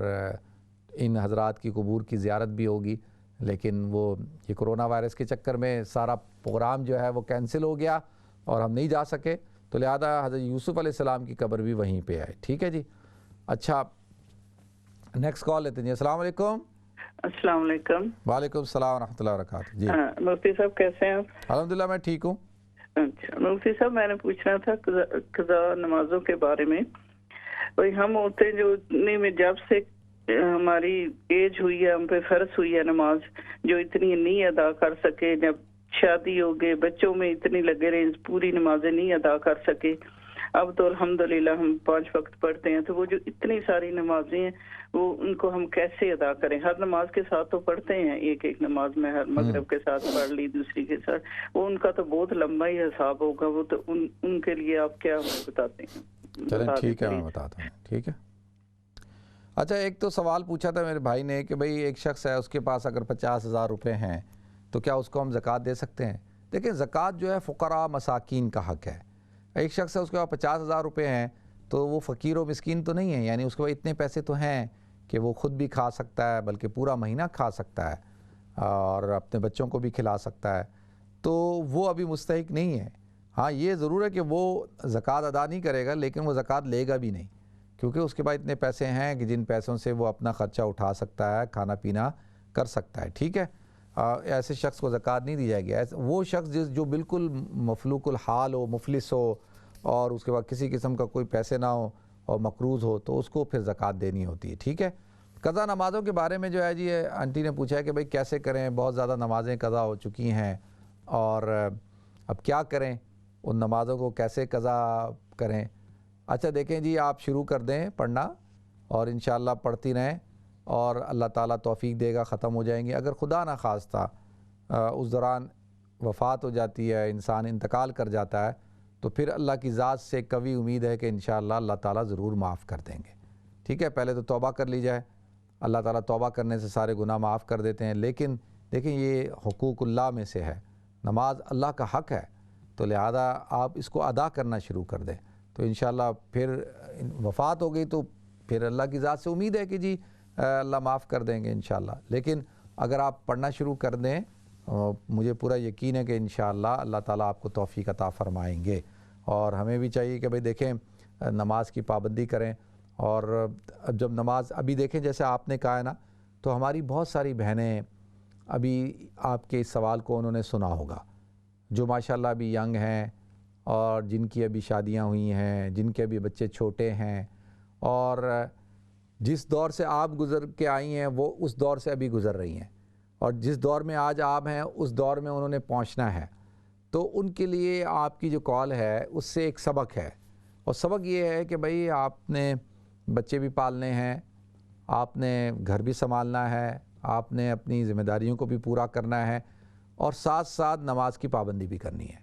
ان حضرات کی قبور کی زیارت بھی ہوگی. لیکن وہ یہ کرونا وائرس کے چکر میں سارا پروگرام جو ہے وہ کینسل ہو گیا اور ہم نہیں جا سکے, تو لہذا حضرت یوسف علیہ السلام کی قبر بھی وہیں پہ ہے. ٹھیک ہے جی. اچھا نیکسٹ کال لیتے ہیں جی. السلام علیکم. السلام علیکم. وعلیکم السلام ورحمۃ اللہ وبرکاتہ. جی مفتی صاحب کیسے ہیں آپ؟ الحمدللہ میں ٹھیک ہوں. اچھا مفتی صاحب میں نے پوچھنا تھا قضا نمازوں کے بارے میں. بھائی ہم ہوتے ہیں جو اتنے میں جب سے ہماری ایج ہوئی ہے, ہم پہ فرض ہوئی ہے نماز, جو اتنی نہیں ادا کر سکے, جب شادی ہو گئے بچوں میں اتنی لگے رہے پوری نمازیں نہیں ادا کر سکے. اب تو الحمدللہ ہم 5 وقت پڑھتے ہیں, تو وہ جو اتنی ساری نمازیں ہیں وہ ان کو ہم کیسے ادا کریں؟ ہر نماز کے ساتھ تو پڑھتے ہیں, ایک نماز میں ہر مغرب کے ساتھ پڑھ لی, دوسری کے ساتھ, وہ ان کا تو بہت لمبا ہی حساب ہوگا. وہ تو ان کے لیے آپ کیا بتاتے ہیں؟ چلیں ٹھیک ہے, میں بتاتا ہوں. ٹھیک ہے. اچھا ایک تو سوال پوچھا تھا میرے بھائی نے کہ بھئی ایک شخص ہے, اس کے پاس اگر 50,000 روپے ہیں تو کیا اس کو ہم زکوٰۃ دے سکتے ہیں؟ دیکھیں زکوٰۃ جو ہے فقراء مساکین کا حق ہے. ایک شخص ہے اس کے پاس 50,000 روپے ہیں تو وہ فقیر و مسکین تو نہیں ہے, یعنی اس کے پاس اتنے پیسے تو ہیں کہ وہ خود بھی کھا سکتا ہے, بلکہ پورا مہینہ کھا سکتا ہے اور اپنے بچوں کو بھی کھلا سکتا ہے, تو وہ ابھی مستحق نہیں ہے. ہاں یہ ضرور ہے کہ وہ زکوٰۃ ادا نہیں کرے گا, لیکن وہ زکوٰۃ لے گا بھی نہیں, کیونکہ اس کے پاس اتنے پیسے ہیں کہ جن پیسوں سے وہ اپنا خرچہ اٹھا سکتا ہے, کھانا پینا کر سکتا ہے. ٹھیک ہے. ایسے شخص کو زکوٰۃ نہیں دی جائے گی. وہ شخص جو بالکل مفلوق الحال ہو, مفلس ہو, اور اس کے بعد کسی قسم کا کوئی پیسے نہ ہو اور مقروض ہو, تو اس کو پھر زکوٰۃ دینی ہوتی ہے. ٹھیک ہے. قضا نمازوں کے بارے میں جو ہے جی آنٹی نے پوچھا ہے کہ بھئی کیسے کریں, بہت زیادہ نمازیں قضا ہو چکی ہیں اور اب کیا کریں, ان نمازوں کو کیسے قضا کریں. اچھا دیکھیں جی, آپ شروع کر دیں پڑھنا اور انشاءاللہ پڑھتی رہیں, اور اللہ تعالیٰ توفیق دے گا, ختم ہو جائیں گی. اگر خدا نہ خواستہ اس دوران وفات ہو جاتی ہے, انسان انتقال کر جاتا ہے, تو پھر اللہ کی ذات سے قوی امید ہے کہ انشاءاللہ اللہ تعالیٰ ضرور معاف کر دیں گے. ٹھیک ہے. پہلے تو توبہ کر لی جائے, اللہ تعالیٰ توبہ کرنے سے سارے گناہ معاف کر دیتے ہیں. لیکن دیکھیں یہ حقوق اللہ میں سے ہے, نماز اللہ کا حق ہے, تو لہذا آپ اس کو ادا کرنا شروع کر دیں, تو انشاءاللہ پھر وفات ہو گئی تو پھر اللہ کی ذات سے امید ہے کہ جی اللہ معاف کر دیں گے انشاءاللہ. لیکن اگر آپ پڑھنا شروع کر دیں, مجھے پورا یقین ہے کہ انشاءاللہ اللہ تعالیٰ آپ کو توفیق عطا فرمائیں گے. اور ہمیں بھی چاہیے کہ بھئی دیکھیں نماز کی پابندی کریں, اور جب نماز ابھی دیکھیں جیسے آپ نے کہا ہے نا, تو ہماری بہت ساری بہنیں ابھی آپ کے اس سوال کو انہوں نے سنا ہوگا, جو ماشاءاللہ ابھی ینگ ہیں اور جن کی ابھی شادیاں ہوئی ہیں, جن کے ابھی بچے چھوٹے ہیں, اور جس دور سے آپ گزر کے آئی ہیں وہ اس دور سے ابھی گزر رہی ہیں, اور جس دور میں آج آپ ہیں اس دور میں انہوں نے پہنچنا ہے. تو ان کے لیے آپ کی جو کال ہے اس سے ایک سبق ہے, اور سبق یہ ہے کہ بھئی آپ نے بچے بھی پالنے ہیں, آپ نے گھر بھی سنبھالنا ہے, آپ نے اپنی ذمہ داریوں کو بھی پورا کرنا ہے, اور ساتھ ساتھ نماز کی پابندی بھی کرنی ہے.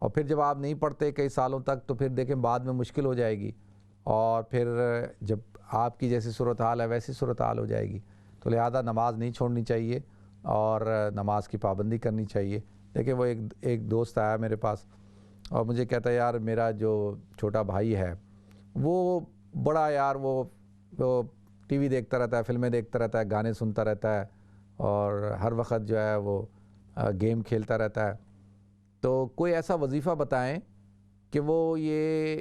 اور پھر جب آپ نہیں پڑھتے کئی سالوں تک تو پھر دیکھیں بعد میں مشکل ہو جائے گی, اور پھر جب آپ کی جیسی صورتحال ہے ویسی صورتحال ہو جائے گی. تو لہذا نماز نہیں چھوڑنی چاہیے اور نماز کی پابندی کرنی چاہیے. دیکھیں وہ ایک دوست آیا میرے پاس اور مجھے کہتا ہے یار میرا جو چھوٹا بھائی ہے وہ بڑا یار وہ ٹی وی دیکھتا رہتا ہے, فلمیں دیکھتا رہتا ہے, گانے سنتا رہتا ہے اور ہر وقت جو ہے وہ گیم کھیلتا رہتا ہے. تو کوئی ایسا وظیفہ بتائیں کہ وہ یہ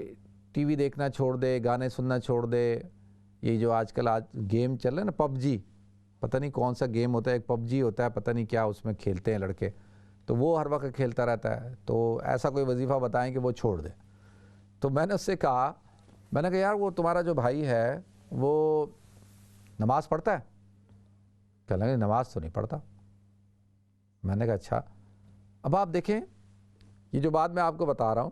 ٹی وی دیکھنا چھوڑ دے, گانے سننا چھوڑ دے. یہ جو آج کل گیم چل رہا ہے نا, پب جی, پتہ نہیں کون سا گیم ہوتا ہے, ایک پب جی ہوتا ہے, پتہ نہیں کیا اس میں کھیلتے ہیں لڑکے, تو وہ ہر وقت کھیلتا رہتا ہے. تو ایسا کوئی وظیفہ بتائیں کہ وہ چھوڑ دے. تو میں نے اس سے کہا, میں نے کہا یار وہ تمہارا جو بھائی ہے وہ نماز پڑھتا ہے؟ کہنے لگے نماز تو نہیں پڑھتا. میں نے کہا اچھا. اب آپ دیکھیں یہ جو بات میں آپ کو بتا رہا ہوں,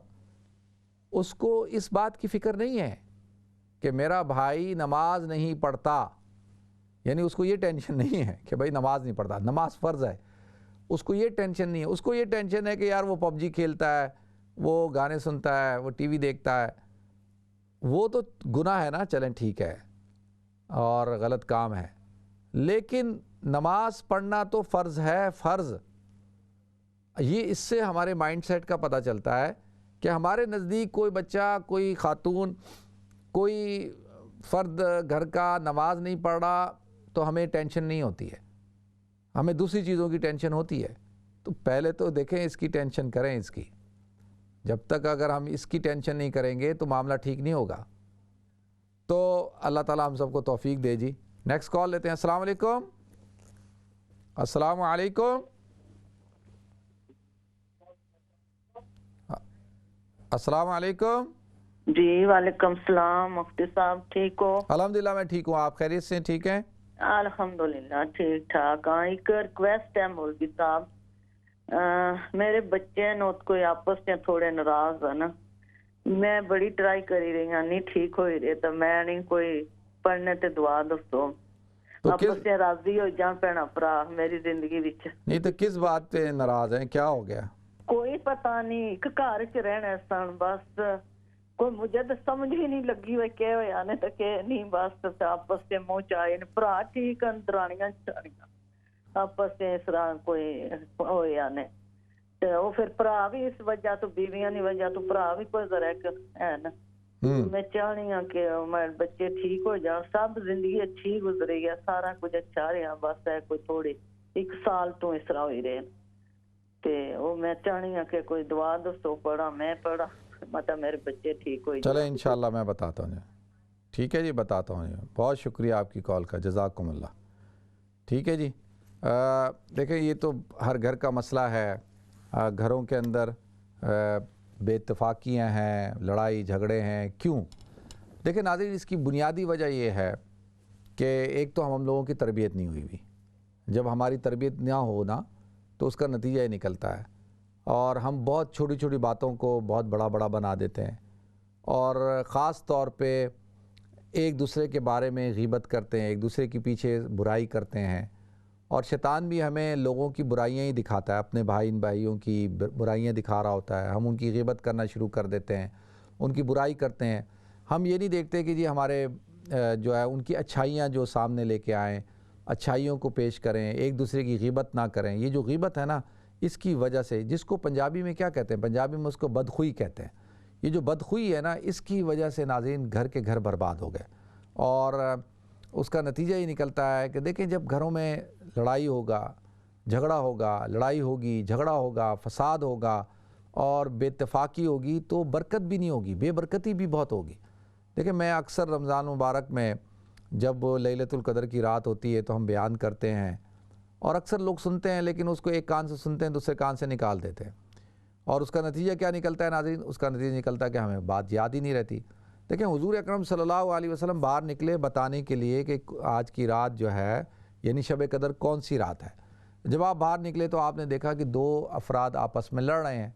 اس کو اس بات کی فکر نہیں ہے کہ میرا بھائی نماز نہیں پڑھتا, یعنی اس کو یہ ٹینشن نہیں ہے کہ بھائی نماز نہیں پڑھتا, نماز فرض ہے, اس کو یہ ٹینشن نہیں ہے. اس کو یہ ٹینشن ہے کہ یار وہ پب جی کھیلتا ہے, وہ گانے سنتا ہے, وہ ٹی وی دیکھتا ہے. وہ تو گناہ ہے نا, چلیں ٹھیک ہے اور غلط کام ہے, لیکن نماز پڑھنا تو فرض ہے, فرض. یہ اس سے ہمارے مائنڈ سیٹ کا پتہ چلتا ہے کہ ہمارے نزدیک کوئی بچہ, کوئی خاتون, کوئی فرد گھر کا نماز نہیں پڑھ رہا تو ہمیں ٹینشن نہیں ہوتی ہے, ہمیں دوسری چیزوں کی ٹینشن ہوتی ہے. تو پہلے تو دیکھیں اس کی ٹینشن کریں اس کی. جب تک اگر ہم اس کی ٹینشن نہیں کریں گے تو معاملہ ٹھیک نہیں ہوگا. تو اللہ تعالیٰ ہم سب کو توفیق دے جی. نیکسٹ کال لیتے ہیں. السلام علیکم. السلام علیکم. السلام علیکم. جی وعلیکم السلام. مفتی صاحب ٹھیک ہو؟ الحمدللہ میں ٹھیک ہوں, آپ خیریت سے ٹھیک ہیں؟ الحمدللہ ٹھیک ٹھاک. ایک ریکویسٹ ہے مولوی صاحب, میرے بچے نوت کوئی آپس میں تھوڑے ناراض ہے نا, میں بڑی ٹرائی کری رہی ہوں, نہیں ٹھیک ہوئی رہے, تو میں نہیں کوئی پڑھنے تے دعا دسو, آپس میں راضی ہو جان پینا پرا میری زندگی وچ. نہیں تو کس بات پہ ناراض ہیں, کیا ہو گیا؟ کوئی پتہ نہیں, ایک گھر چ رہنا سن, بس کوئی مجھے تو سمجھ ہی نہیں لگی ہوئی کہ ہویا نے تو کہ نہیں, بس آپس سے منہ چائے برا ٹھیک ہیں, درانیاں چڑیاں آپس سے اس طرح کوئی ہویا نے. وہ پھر برا بھی اس وجہ تو, بیویاں کی وجہ تو برا بھی کوئی ذرا ہے نا. میں چاہنی ہوں کہ بچے ٹھیک ہو جان, سب زندگی اچھی گزری ہے, سارا کچھ اچھا رہا, بس ہے کوئی تھوڑی 1 سال تو اس طرح ہوئی رہے. تے وہ میں چاہنی ہوں کہ کوئی دعا دسو, پڑھا میں پڑھا, مطلب میرے بچے ٹھیک ہوئی. چلے انشاءاللہ میں بتاتا ہوں. ٹھیک ہے جی, بتاتا ہوں. بہت شکریہ آپ کی کال کا, جزاکم اللہ. ٹھیک ہے جی. دیکھیں یہ تو ہر گھر کا مسئلہ ہے, گھروں کے اندر بے اتفاقیاں ہیں, لڑائی جھگڑے ہیں. کیوں؟ دیکھیں ناظرین, اس کی بنیادی وجہ یہ ہے کہ ایک تو ہم لوگوں کی تربیت نہیں ہوئی. جب ہماری تربیت نہ ہو نا تو اس کا نتیجہ ہی نکلتا ہے, اور ہم بہت چھوٹی چھوٹی باتوں کو بہت بڑا بڑا بنا دیتے ہیں, اور خاص طور پہ ایک دوسرے کے بارے میں غیبت کرتے ہیں, ایک دوسرے کے پیچھے برائی کرتے ہیں. اور شیطان بھی ہمیں لوگوں کی برائیاں ہی دکھاتا ہے, اپنے بھائیوں کی برائیاں دکھا رہا ہوتا ہے, ہم ان کی غیبت کرنا شروع کر دیتے ہیں, ان کی برائی کرتے ہیں. ہم یہ نہیں دیکھتے کہ جی ہمارے جو ہے ان کی اچھائیاں جو سامنے لے کے آئیں, اچھائیوں کو پیش کریں, ایک دوسرے کی غیبت نہ کریں. یہ جو غیبت ہے نا, اس کی وجہ سے, جس کو پنجابی میں کیا کہتے ہیں, پنجابی میں اس کو بدخوئی کہتے ہیں. یہ جو بدخوئی ہے نا, اس کی وجہ سے ناظرین گھر کے گھر برباد ہو گئے. اور اس کا نتیجہ یہ نکلتا ہے کہ دیکھیں جب گھروں میں لڑائی ہوگا, جھگڑا ہوگا, لڑائی ہوگی, جھگڑا ہوگا, فساد ہوگا اور بے اتفاقی ہوگی, تو برکت بھی نہیں ہوگی, بے برکتی بھی بہت ہوگی. دیکھیں میں اکثر رمضان مبارک میں جب لیلۃ القدر کی رات ہوتی ہے تو ہم بیان کرتے ہیں, اور اکثر لوگ سنتے ہیں لیکن اس کو ایک کان سے سنتے ہیں, دوسرے کان سے نکال دیتے ہیں. اور اس کا نتیجہ کیا نکلتا ہے ناظرین؟ اس کا نتیجہ نکلتا ہے کہ ہمیں بات یاد ہی نہیں رہتی. دیکھیں حضور اکرم صلی اللہ علیہ وسلم باہر نکلے بتانے کے لیے کہ آج کی رات جو ہے یعنی شب قدر کون سی رات ہے. جب آپ باہر نکلے تو آپ نے دیکھا کہ 2 افراد آپس میں لڑ رہے ہیں,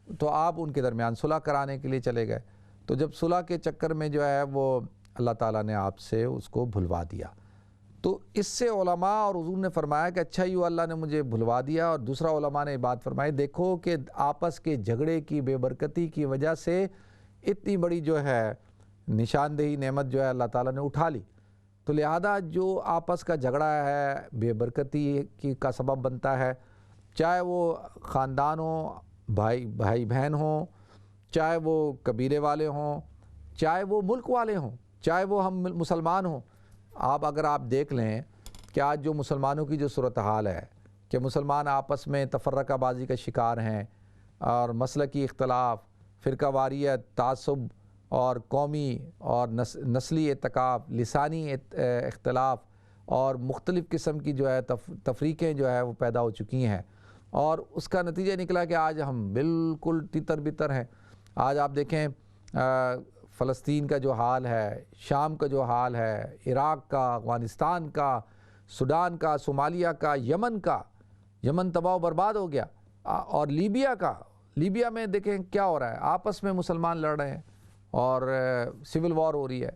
تو آپ ان کے درمیان صلح کرانے کے لیے چلے گئے. تو جب صلح کے چکر میں جو ہے وہ اللہ تعالیٰ نے آپ سے اس کو بھلوا دیا. تو اس سے علماء اور حضور نے فرمایا کہ اچھا ہی اللہ نے مجھے بھلوا دیا. اور دوسرا علماء نے بات فرمائی, دیکھو کہ آپس کے جھگڑے کی بے برکتی کی وجہ سے اتنی بڑی جو ہے نشاندہی نعمت جو ہے اللہ تعالیٰ نے اٹھا لی. تو لہذا جو آپس کا جھگڑا ہے بے برکتی کا سبب بنتا ہے, چاہے وہ خاندان ہو, بھائی بہن ہوں, چاہے وہ قبیلے والے ہوں, چاہے وہ ملک والے ہوں, چاہے وہ ہم مسلمان ہوں, اگر آپ دیکھ لیں کہ آج جو مسلمانوں کی جو صورتحال ہے کہ مسلمان آپس میں تفرقہ بازی کا شکار ہیں اور مسلکی اختلاف، فرقہ واریت، تعصب اور قومی اور نسلی اتکاف، لسانی اختلاف اور مختلف قسم کی جو ہے تفریقیں جو ہے وہ پیدا ہو چکی ہیں، اور اس کا نتیجہ نکلا کہ آج ہم بالکل تتر بتر ہیں۔ آج آپ دیکھیں فلسطین کا جو حال ہے، شام کا جو حال ہے، عراق کا، افغانستان کا، سوڈان کا، صومالیہ کا، یمن تباہ و برباد ہو گیا، اور لیبیا میں دیکھیں کیا ہو رہا ہے، آپس میں مسلمان لڑ رہے ہیں اور سول وار ہو رہی ہے۔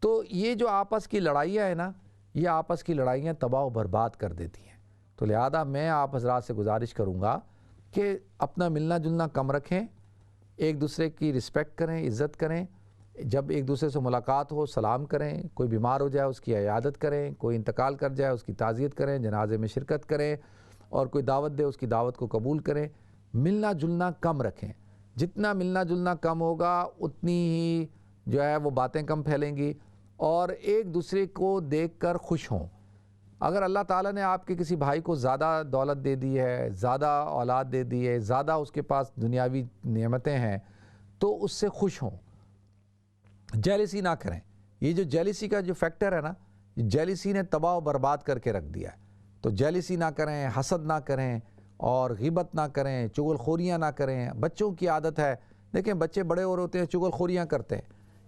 تو یہ جو آپس کی لڑائیاں ہیں نا، یہ آپس کی لڑائیاں تباہ و برباد کر دیتی ہیں۔ تو لہذا میں آپ حضرات سے گزارش کروں گا کہ اپنا ملنا جلنا کم رکھیں، ایک دوسرے کی رسپیکٹ کریں، عزت کریں، جب ایک دوسرے سے ملاقات ہو سلام کریں، کوئی بیمار ہو جائے اس کی عیادت کریں، کوئی انتقال کر جائے اس کی تعزیت کریں، جنازے میں شرکت کریں، اور کوئی دعوت دے اس کی دعوت کو قبول کریں۔ ملنا جلنا کم رکھیں، جتنا ملنا جلنا کم ہوگا اتنی ہی جو ہے وہ باتیں کم پھیلیں گی، اور ایک دوسرے کو دیکھ کر خوش ہوں۔ اگر اللہ تعالیٰ نے آپ کے کسی بھائی کو زیادہ دولت دے دی ہے، زیادہ اولاد دے دی ہے، زیادہ اس کے پاس دنیاوی نعمتیں ہیں، تو اس سے خوش ہوں، جیلسی نہ کریں۔ یہ جو جیلسی کا جو فیکٹر ہے نا، جیلسی نے تباہ و برباد کر کے رکھ دیا ہے۔ تو جیلسی نہ کریں، حسد نہ کریں، اور غیبت نہ کریں، چغل خوریاں نہ کریں۔ بچوں کی عادت ہے، دیکھیں بچے بڑے ہو رہے ہوتے ہیں چغل خوریاں کرتے ہیں،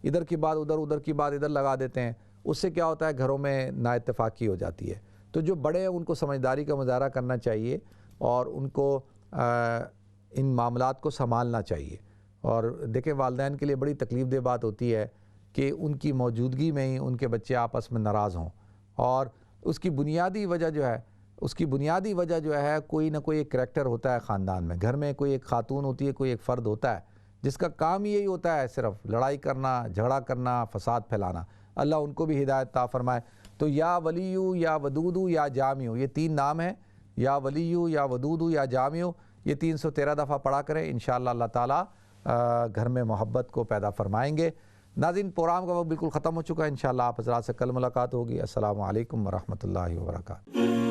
ادھر کی بات ادھر، ادھر کی بات ادھر لگا دیتے ہیں، اس سے کیا ہوتا ہے گھروں میں نا اتفاقی ہو جاتی ہے۔ تو جو بڑے ہیں ان کو سمجھداری کا مظاہرہ کرنا چاہیے، اور ان کو ان معاملات کو سنبھالنا چاہیے۔ اور دیکھیں والدین کے لیے بڑی تکلیف دہ بات ہوتی ہے کہ ان کی موجودگی میں ہی ان کے بچے آپس میں ناراض ہوں، اور اس کی بنیادی وجہ جو ہے کوئی نہ کوئی ایک کریکٹر ہوتا ہے خاندان میں، گھر میں کوئی ایک خاتون ہوتی ہے، کوئی ایک فرد ہوتا ہے جس کا کام یہی ہوتا ہے صرف لڑائی کرنا، جھگڑا کرنا، فساد پھیلانا۔ اللہ ان کو بھی ہدایت عطا فرمائے۔ تو یا ولیو، یا ودودو، یا جامعو، یہ 3 نام ہیں، یا ولیو، یا ودودو، یا جامعو، یہ 313 دفعہ پڑھا کریں، انشاءاللہ اللہ تعالیٰ گھر میں محبت کو پیدا فرمائیں گے۔ ناظرین، پروگرام کا وقت بالکل ختم ہو چکا ہے، انشاءاللہ آپ حضرات سے کل ملاقات ہوگی۔ السلام علیکم ورحمۃ اللہ وبرکاتہ۔